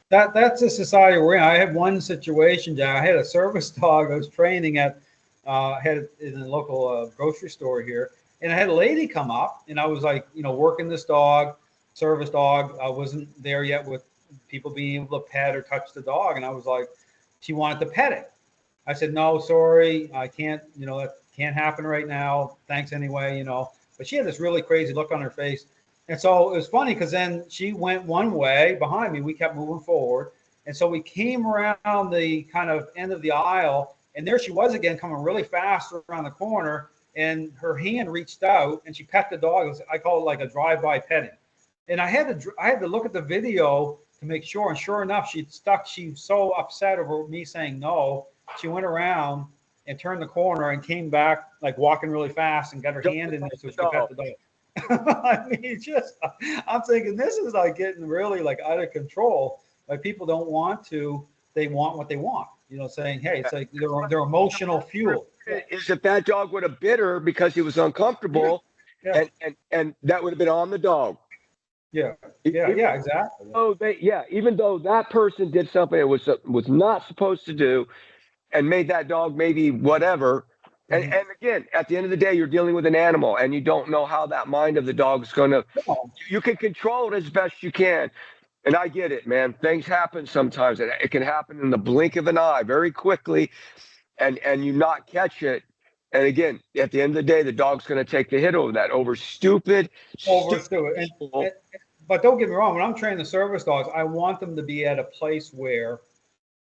That's the society we're in. I had one situation, Jack. I had a service dog I was training at, had in a local grocery store here, and I had a lady come up, and I was like, you know, working this dog, service dog. I wasn't there yet with people being able to pet or touch the dog, and I was like, she wanted to pet it. I said, no, sorry, I can't. You know, that can't happen right now. Thanks anyway. You know, but she had this really crazy look on her face. And so it was funny because then she went one way behind me. We kept moving forward. And so we came around the kind of end of the aisle, and there she was again, coming really fast around the corner. And her hand reached out and she pet the dog. I call it like a drive-by petting. And I had to look at the video to make sure. And sure enough, she'd stuck. She was so upset over me saying no. She went around and turned the corner and came back, like walking really fast, and got her hand in there so she could pet the dog. I mean, I'm thinking this is like getting really like out of control. Like people don't want to, they want what they want, you know, saying, hey, it's like they're emotional fuel. Is if that dog would have bit her because he was uncomfortable, and that would have been on the dog. Yeah, exactly. Oh, even though that person did something it was not supposed to do, and made that dog maybe whatever. And again, at the end of the day, you're dealing with an animal, and you don't know how that mind of the dog is going to. You can control it as best you can, and I get it, man. Things happen sometimes, and it can happen in the blink of an eye, very quickly, and you not catch it. And again, at the end of the day, the dog's going to take the hit over stupid. But don't get me wrong. When I'm training the service dogs, I want them to be at a place where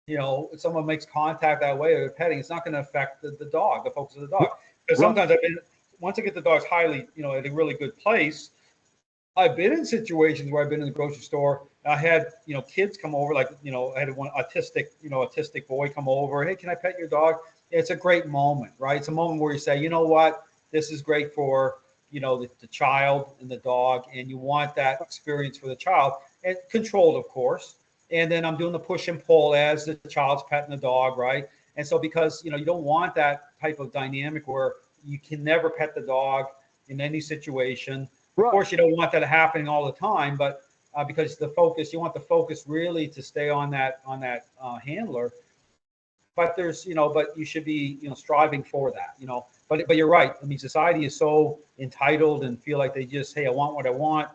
if someone makes contact that way or petting, it's not going to affect the dog, the focus of the dog. Because Right. sometimes once I get the dogs highly, at a really good place, I've been in situations where I've been in the grocery store. And I had, kids come over, like, I had one autistic boy come over. Hey, can I pet your dog? It's a great moment, right? It's a moment where you say, you know what, this is great for, the child and the dog, and you want that experience for the child, and controlled, of course. And then I'm doing the push and pull as the child's petting the dog, right? And so because, you don't want that type of dynamic where you can never pet the dog in any situation. Of Right. course, you don't want that happening all the time, but because you want the focus really to stay on that handler. But but you should be, striving for that, But you're right. I mean, society is so entitled and feel like they just, hey, I want what I want,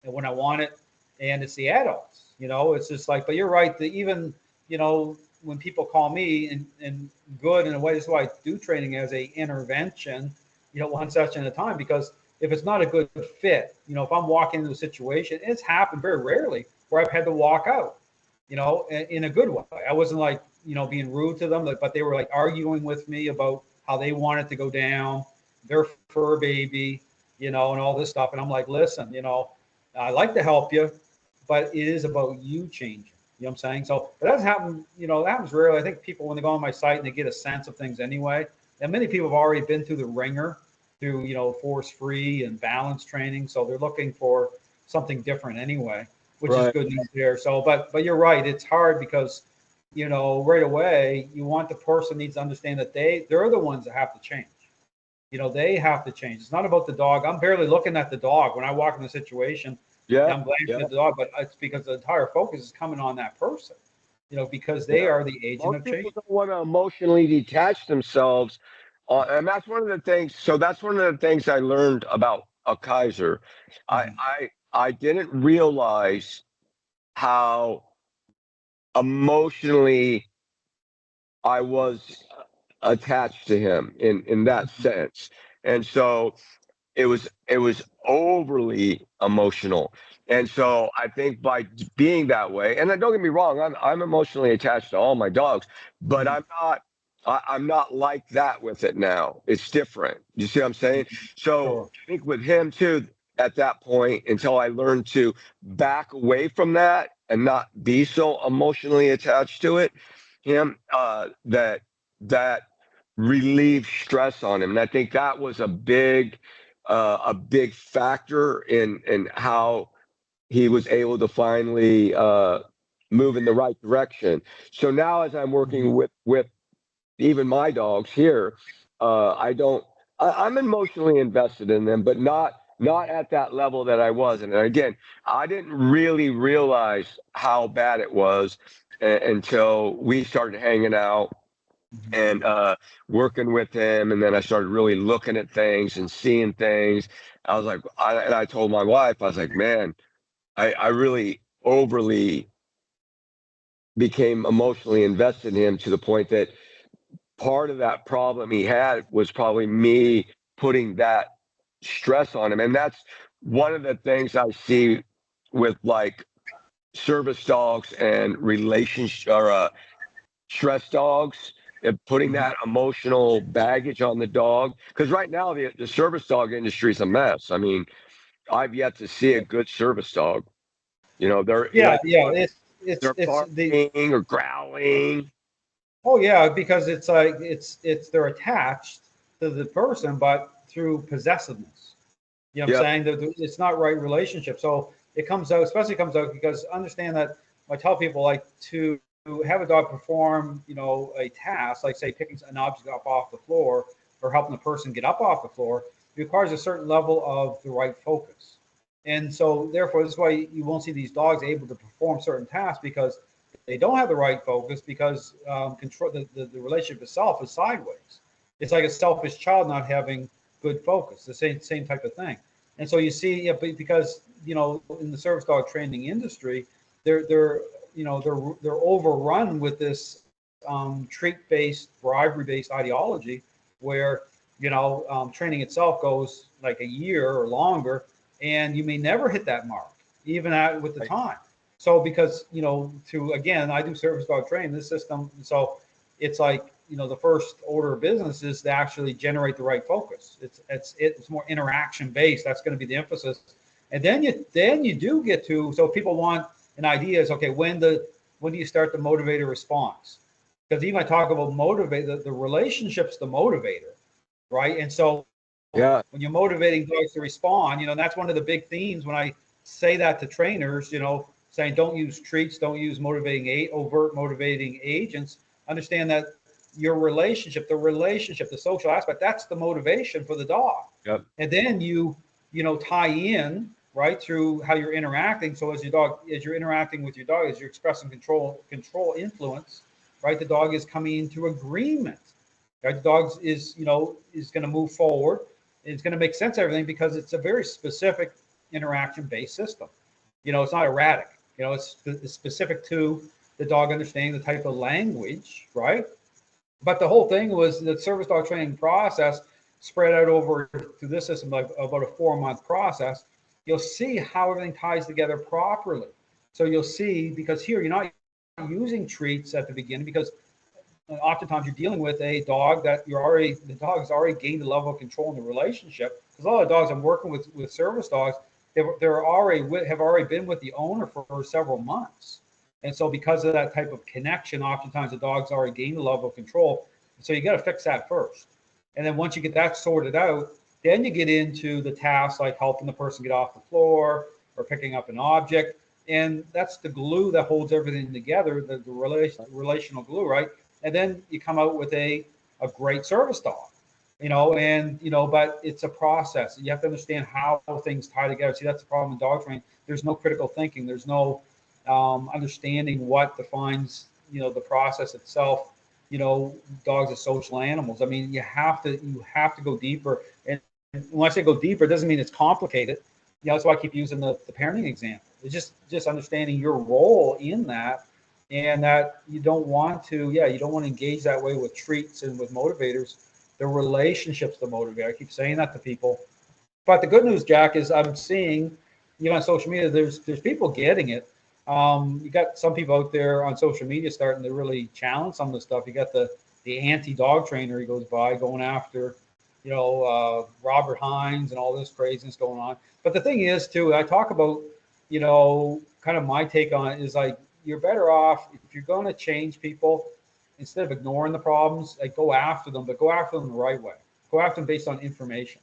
and when I want it, and it's the adults, It's just like, but you're right. That even, when people call me and good in a way, this is why I do training as a intervention, one session at a time, because if it's not a good fit, if I'm walking into a situation, it's happened very rarely where I've had to walk out, in a good way. I wasn't like, being rude to them, but they were like arguing with me about how they want it to go down, their fur baby, and all this stuff. And I'm like, listen, I'd like to help you, but it is about you changing. You know what I'm saying? So, but that's happened, that happens rarely. I think people, when they go on my site and they get a sense of things anyway, and many people have already been through the ringer through, force free and balance training. So they're looking for something different anyway, which is Right. good news there. So, but you're right. It's hard because, right away, you want the person needs to understand that they're the ones that have to change. They have to change. It's not about the dog. I'm barely looking at the dog when I walk in the situation. Yeah. I'm glancing Yeah. at the dog, but it's because the entire focus is coming on that person, because they Yeah. are the agent Most of change. people don't want to emotionally detach themselves, and that's one of the things. So that's one of the things I learned about a Kaiser. I Mhm. I didn't realize how emotionally I was attached to him in that sense, and so it was overly emotional. And so I think by being that way, and then don't get me wrong, I'm emotionally attached to all my dogs, but Mhm. I'm not like that with it now. It's different. You see what I'm saying? So Sure. I think with him too, at that point, until I learned to back away from that and not be so emotionally attached to it, that relieved stress on him. And I think that was a big factor in how he was able to finally move in the right direction. So now, as I'm working Mhm. with even my dogs here, I don't. I'm emotionally invested in them, but not at that level that I was. And again, I didn't really realize how bad it was until we started hanging out Mhm. and working with him, and then I started really looking at things and seeing things. I was like, and I told my wife, I was like, man, I really overly became emotionally invested in him to the point that part of that problem he had was probably me putting that stress on him. And that's one of the things I see with like service dogs and relationship or stress dogs and putting Mhm. that emotional baggage on the dog. Because right now, the service dog industry is a mess. I mean, I've yet to see a good service dog. Yeah, All the yeah. time It's they're barking or growling. Oh yeah, because it's like they're attached to the person, but through possessiveness. You know what Yep. I'm saying? It's not right relationship. So it comes out, especially comes out because understand that I tell people like to have a dog perform, a task, like say picking an object up off the floor or helping the person get up off the floor, requires a certain level of the right focus. And so therefore, this is why you won't see these dogs able to perform certain tasks because they don't have the right focus because control the relationship itself is sideways. It's like a selfish child not having good focus. The same type of thing. And so you see, yeah, because in the service dog training industry, they're overrun with this treat-based, bribery-based ideology, where training itself goes like a year or longer, and you may never hit that mark, even with the Right. time. So because, again, I do service dog training, this system. So it's like, the first order of business is to actually generate the right focus. It's more interaction based. That's going to be the emphasis. And then you do get to, so people want an idea is, okay, when do you start the motivator response? Because even I talk about motivate, the relationship's the motivator, right? And so Yeah. when you're motivating dogs to respond, that's one of the big themes when I say that to trainers, saying don't use treats, don't use overt motivating agents. Understand that your relationship, the social aspect, that's the motivation for the dog. Yep. And then you tie in right through how you're interacting. So as you're interacting with your dog, as you're expressing control influence, right? The dog is coming into agreement. Right? The dog is going to move forward. It's going to make sense of everything because it's a very specific interaction-based system. It's not erratic. It's specific to the dog understanding the type of language, right? But the whole thing was the service dog training process spread out over through this system, like about a 4-month process. You'll see how everything ties together properly. So you'll see, because here you're not using treats at the beginning, because oftentimes you're dealing with a dog that the dog has already gained a level of control in the relationship. Because a lot of dogs I'm working with service dogs, have already been with the owner for several months. And so because of that type of connection, oftentimes the dog's already gained a level of control. So you got to fix that first. And then once you get that sorted out, then you get into the tasks like helping the person get off the floor or picking up an object. And that's the glue that holds everything together, the relational glue, right? And then you come out with a great service dog, but it's a process. You have to understand how things tie together. See, that's the problem in dog training. There's no critical thinking. There's no understanding what defines, the process itself. Dogs are social animals. I mean, you have to go deeper. And when I say go deeper, it doesn't mean it's complicated. That's why I keep using the parenting example. It's just understanding your role in that, and that you don't want to engage that way with treats and with motivators. The relationship's the motivator. I keep saying that to people. But the good news, Jack, is I'm seeing, on social media, there's people getting it. You got some people out there on social media starting to really challenge some of the stuff. You got the anti-dog trainer he goes by going after, Robert Hines and all this craziness going on. But the thing is, too, I talk about, kind of my take on it is like, you're better off if you're going to change people, instead of ignoring the problems, like go after them, but go after them the right way. Go after them based on information.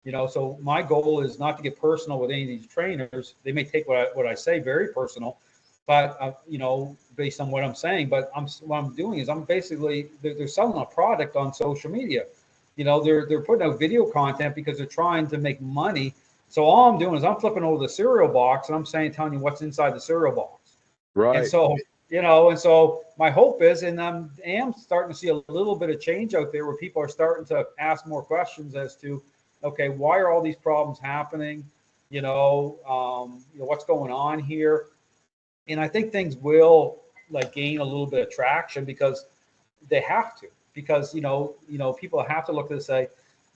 So my goal is not to get personal with any of these trainers. They may take what I say very personal, but based on what I'm saying. But what I'm doing is I'm basically they're selling a product on social media. They're putting out video content because they're trying to make money. So all I'm doing is I'm flipping over the cereal box and I'm telling you what's inside the cereal box. Right. And so and so my hope is, and I am starting to see a little bit of change out there where people are starting to ask more questions as to, okay, why are all these problems happening? What's going on here? And I think things will gain a little bit of traction because they have to, because, people have to look at this and say,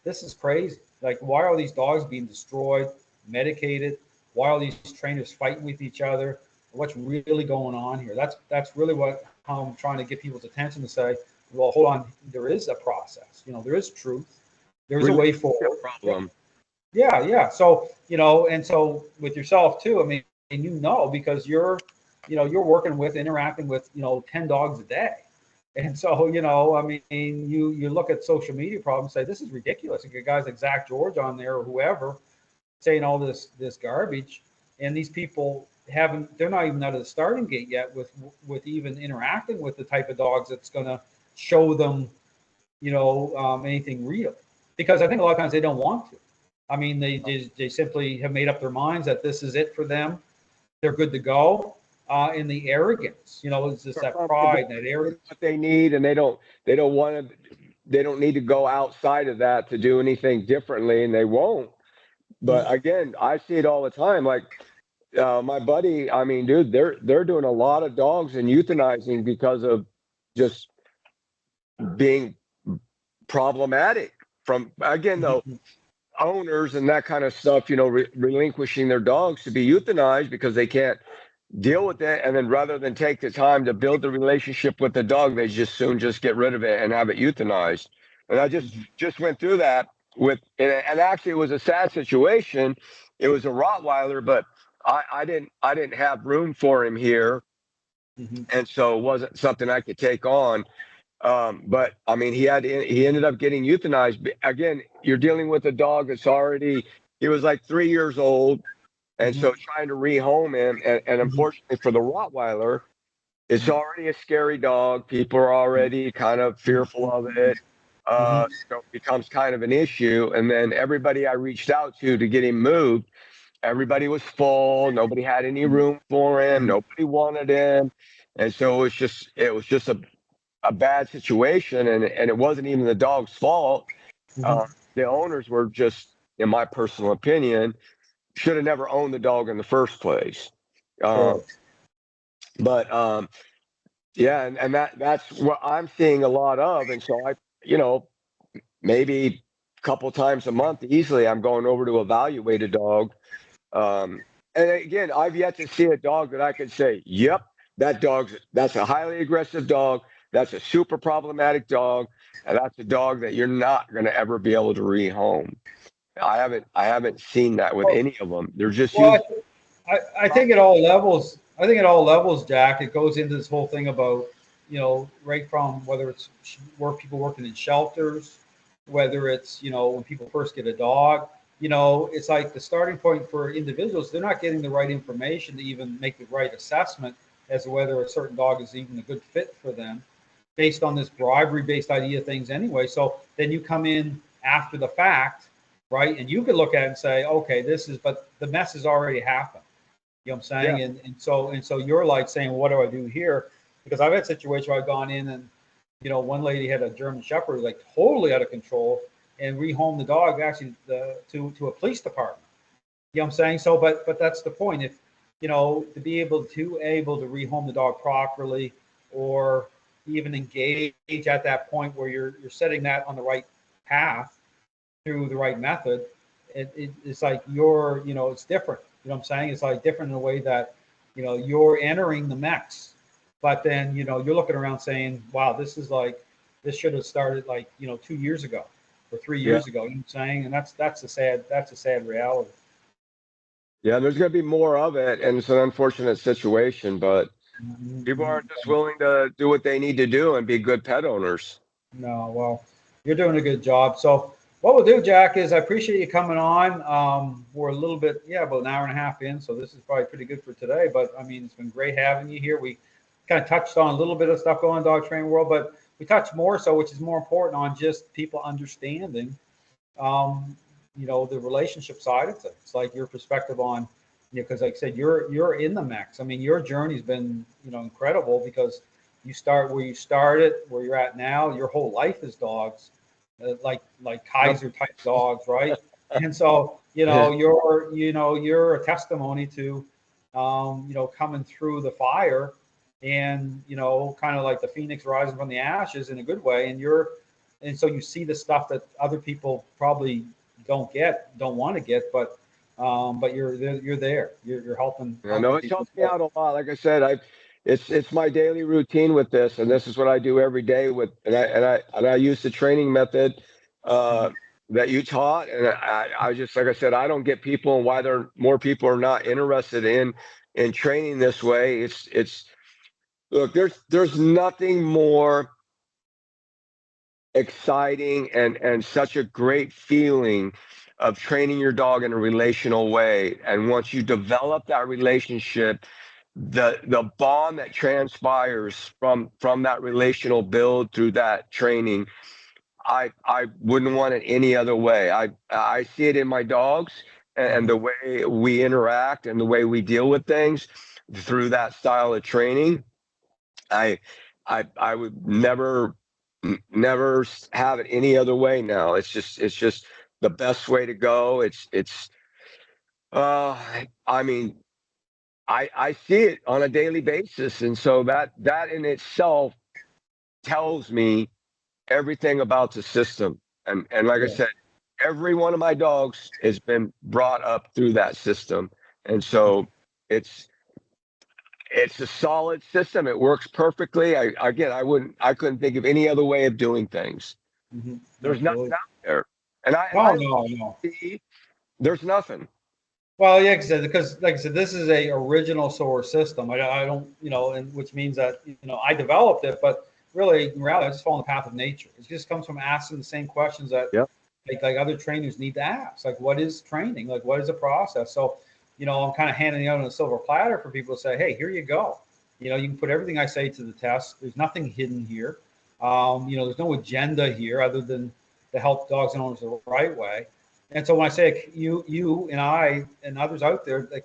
this is crazy. Like, why are these dogs being destroyed, medicated? Why are these trainers fighting with each other? What's really going on here? That's really what I'm trying to get people's attention to say, well, hold on, there is a process. There is truth. There's a way forward. Problem. Yeah. So, and so with yourself too, I mean, and because you're working with, interacting with, 10 dogs a day. And so, I mean, you look at social media problems, say, this is ridiculous. You get guys like Zach George on there or whoever saying all this garbage. And these people they're not even out of the starting gate yet with even interacting with the type of dogs that's going to show them, anything real. Because I think a lot of times they don't want to. I mean, they simply have made up their minds that this is it for them. They're good to go. In the arrogance, it's just that pride, that arrogance. What they need, and they don't need to go outside of that to do anything differently, and they won't. But again, I see it all the time. Like my buddy, I mean, dude, they're doing a lot of dogs and euthanizing because of just being problematic. From again, though, owners and that kind of stuff, relinquishing their dogs to be euthanized because they can't deal with it, and then rather than take the time to build the relationship with the dog, they just get rid of it and have it euthanized. And I just went through that with, and actually it was a sad situation. It was a Rottweiler, but I didn't have room for him here, and so it wasn't something I could take on. But I mean, he ended up getting euthanized. Again, you're dealing with a dog that's already, he was like 3 years old. And so trying to rehome him, and unfortunately for the Rottweiler, it's already a scary dog. People are already kind of fearful of it. So it becomes kind of an issue. And then everybody I reached out to get him moved, everybody was full. Nobody had any room for him. Nobody wanted him. And so it was just a bad situation. And it wasn't even the dog's fault. The owners were just, in my personal opinion, should have never owned the dog in the first place. Sure. But yeah, and that's what I'm seeing a lot of. And so maybe a couple times a month easily, I'm going over to evaluate a dog. And again, I've yet to see a dog that I could say, yep, that's a highly aggressive dog. That's a super problematic dog. And that's a dog that you're not going to ever be able to rehome. I haven't seen that with any of them. They're just Well, I think at all levels, Jack, it goes into this whole thing about, right from whether it's people working in shelters, whether it's, when people first get a dog, it's like the starting point for individuals, they're not getting the right information to even make the right assessment as to whether a certain dog is even a good fit for them based on this bribery-based idea of things anyway. So then you come in after the fact, right? And you could look at it and say, okay, but the mess has already happened. You know what I'm saying? Yeah. And so you're like saying, what do I do here? Because I've had situations where I've gone in and, one lady had a German Shepherd like totally out of control and rehomed the dog actually to a police department. You know what I'm saying? So, but that's the point. If, to be able to rehome the dog properly, or even engage at that point where you're setting that on the right path through the right method, it's like it's different. You know what I'm saying? It's like different in a way that, you're entering the mix, but then, you're looking around saying, wow, this should have started like, 2 years ago or 3 years ago. You know what I'm saying? And that's a sad reality. Yeah, there's going to be more of it, and it's an unfortunate situation, but people aren't just willing to do what they need to do and be good pet owners. No, well, you're doing a good job. So what we'll do, Jack, is I appreciate you coming on. We're a little bit, about an hour and a half in, so this is probably pretty good for today. But I mean, it's been great having you here. We kind of touched on a little bit of stuff going on in the dog training world, but we touched more so, which is more important, on just people understanding, the relationship side of things, like your perspective on, because like I said, you're in the mix. I mean, your journey's been, incredible, because you start where you started, where you're at now. Your whole life is dogs, like Kaiser type dogs, right? And so, you're a testimony to, coming through the fire, and kind of like the phoenix rising from the ashes in a good way. And so you see the stuff that other people probably don't want to get, but you're there. You're helping. No, it's helped me out a lot. Like I said, it's my daily routine with this, and this is what I do every day with, and I use the training method that you taught, and I just, like I said, I don't get people, and why more people are not interested in training this way. It's look, there's nothing more exciting and such a great feeling of training your dog in a relational way. And once you develop that relationship, the bond that transpires from that relational build through that training, I wouldn't want it any other way. I see it in my dogs, and the way we interact and the way we deal with things through that style of training. I would never have it any other way now. It's just the best way to go. I mean, I see it on a daily basis, and so that in itself tells me everything about the system. And like I said, every one of my dogs has been brought up through that system, and so it's a solid system. It works perfectly. I couldn't think of any other way of doing things. There's nothing Absolutely. out there. And No, I no, no. see there's nothing. Well, yeah, because like I said, this is a original source system. I don't, and which means that I developed it, but really in reality, I just follow the path of nature. It just comes from asking the same questions that Yep. like other trainers need to ask. Like, what is training? Like, what is the process? So, I'm kind of handing it out on a silver platter for people to say, hey, here you go. You can put everything I say to the test. There's nothing hidden here. There's no agenda here other than to help dogs and owners the right way. And so when I say you and I and others out there that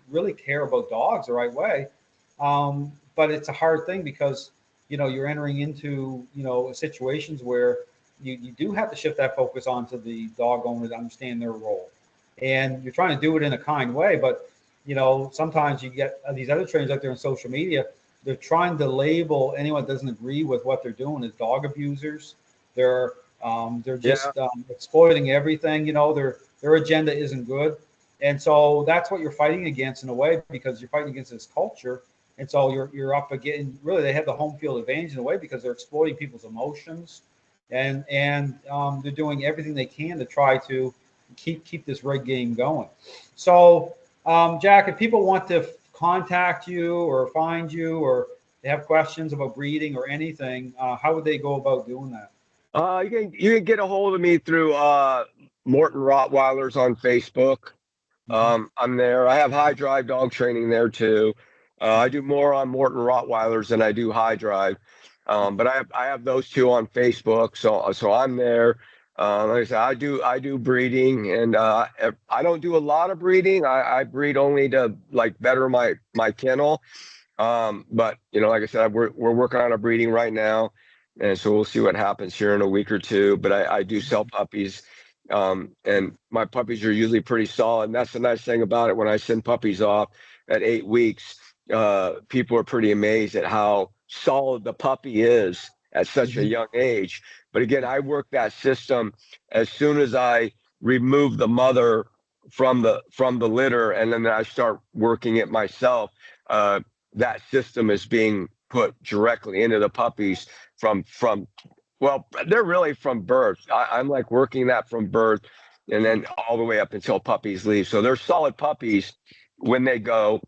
really care about dogs the right way, but it's a hard thing because you're entering into situations where you do have to shift that focus onto the dog owner to understand their role, and you're trying to do it in a kind way. But sometimes you get these other trainers out there on social media. They're trying to label anyone that doesn't agree with what they're doing as dog abusers. They're just exploiting everything. Their agenda isn't good, and so that's what you're fighting against in a way, because you're fighting against this culture. And so you're up against, really, they have the home field advantage in a way because they're exploiting people's emotions, and they're doing everything they can to try to keep this rig game going. So, Jack, if people want to contact you or find you, or they have questions about breeding or anything, how would they go about doing that? You can get a hold of me through Morton Rottweilers on Facebook. I'm there. I have high drive dog training there too. I do more on Morton Rottweilers than I do high drive. But I have those two on Facebook, so I'm there. Like I said, I do breeding, and I don't do a lot of breeding. I breed only to like better my kennel. But like I said, we're working on a breeding right now, and so we'll see what happens here in a week or two. But I do sell puppies. And my puppies are usually pretty solid. And that's the nice thing about it. When I send puppies off at 8 weeks, people are pretty amazed at how solid the puppy is at such a young age. But again, I work that system as soon as I remove the mother from the litter, and then I start working it myself. That system is being put directly into the puppies from well, they're really from birth. I'm like working that from birth and then all the way up until puppies leave. So they're solid puppies when they go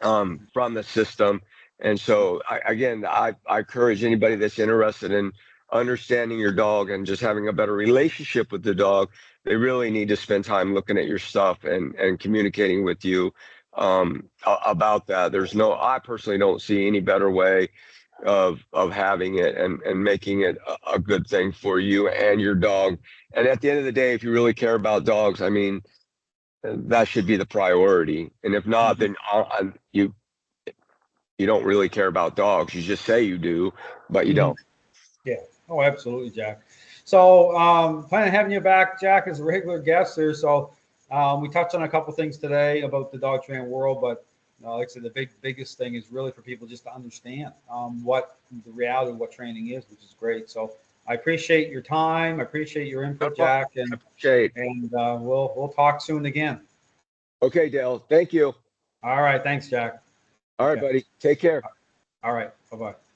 from the system. And so I encourage anybody that's interested in understanding your dog and just having a better relationship with the dog. They really need to spend time looking at your stuff and communicating with you about that. I personally don't see any better way of having it and making it a good thing for you and your dog. And at the end of the day, if you really care about dogs, I mean, that should be the priority. And if not, then you don't really care about dogs. You just say you do, but you don't. Yeah. Oh, absolutely, Jack. So, plan on having you back, Jack, as a regular guest there. So, we touched on a couple things today about the dog training world, but like I said, the biggest thing is really for people just to understand what the reality of what training is, which is great. So, I appreciate your time. I appreciate your input, Jack, and we'll talk soon again. Okay, Dale. Thank you. All right. Thanks, Jack. All right, buddy. Take care. All right. Bye-bye.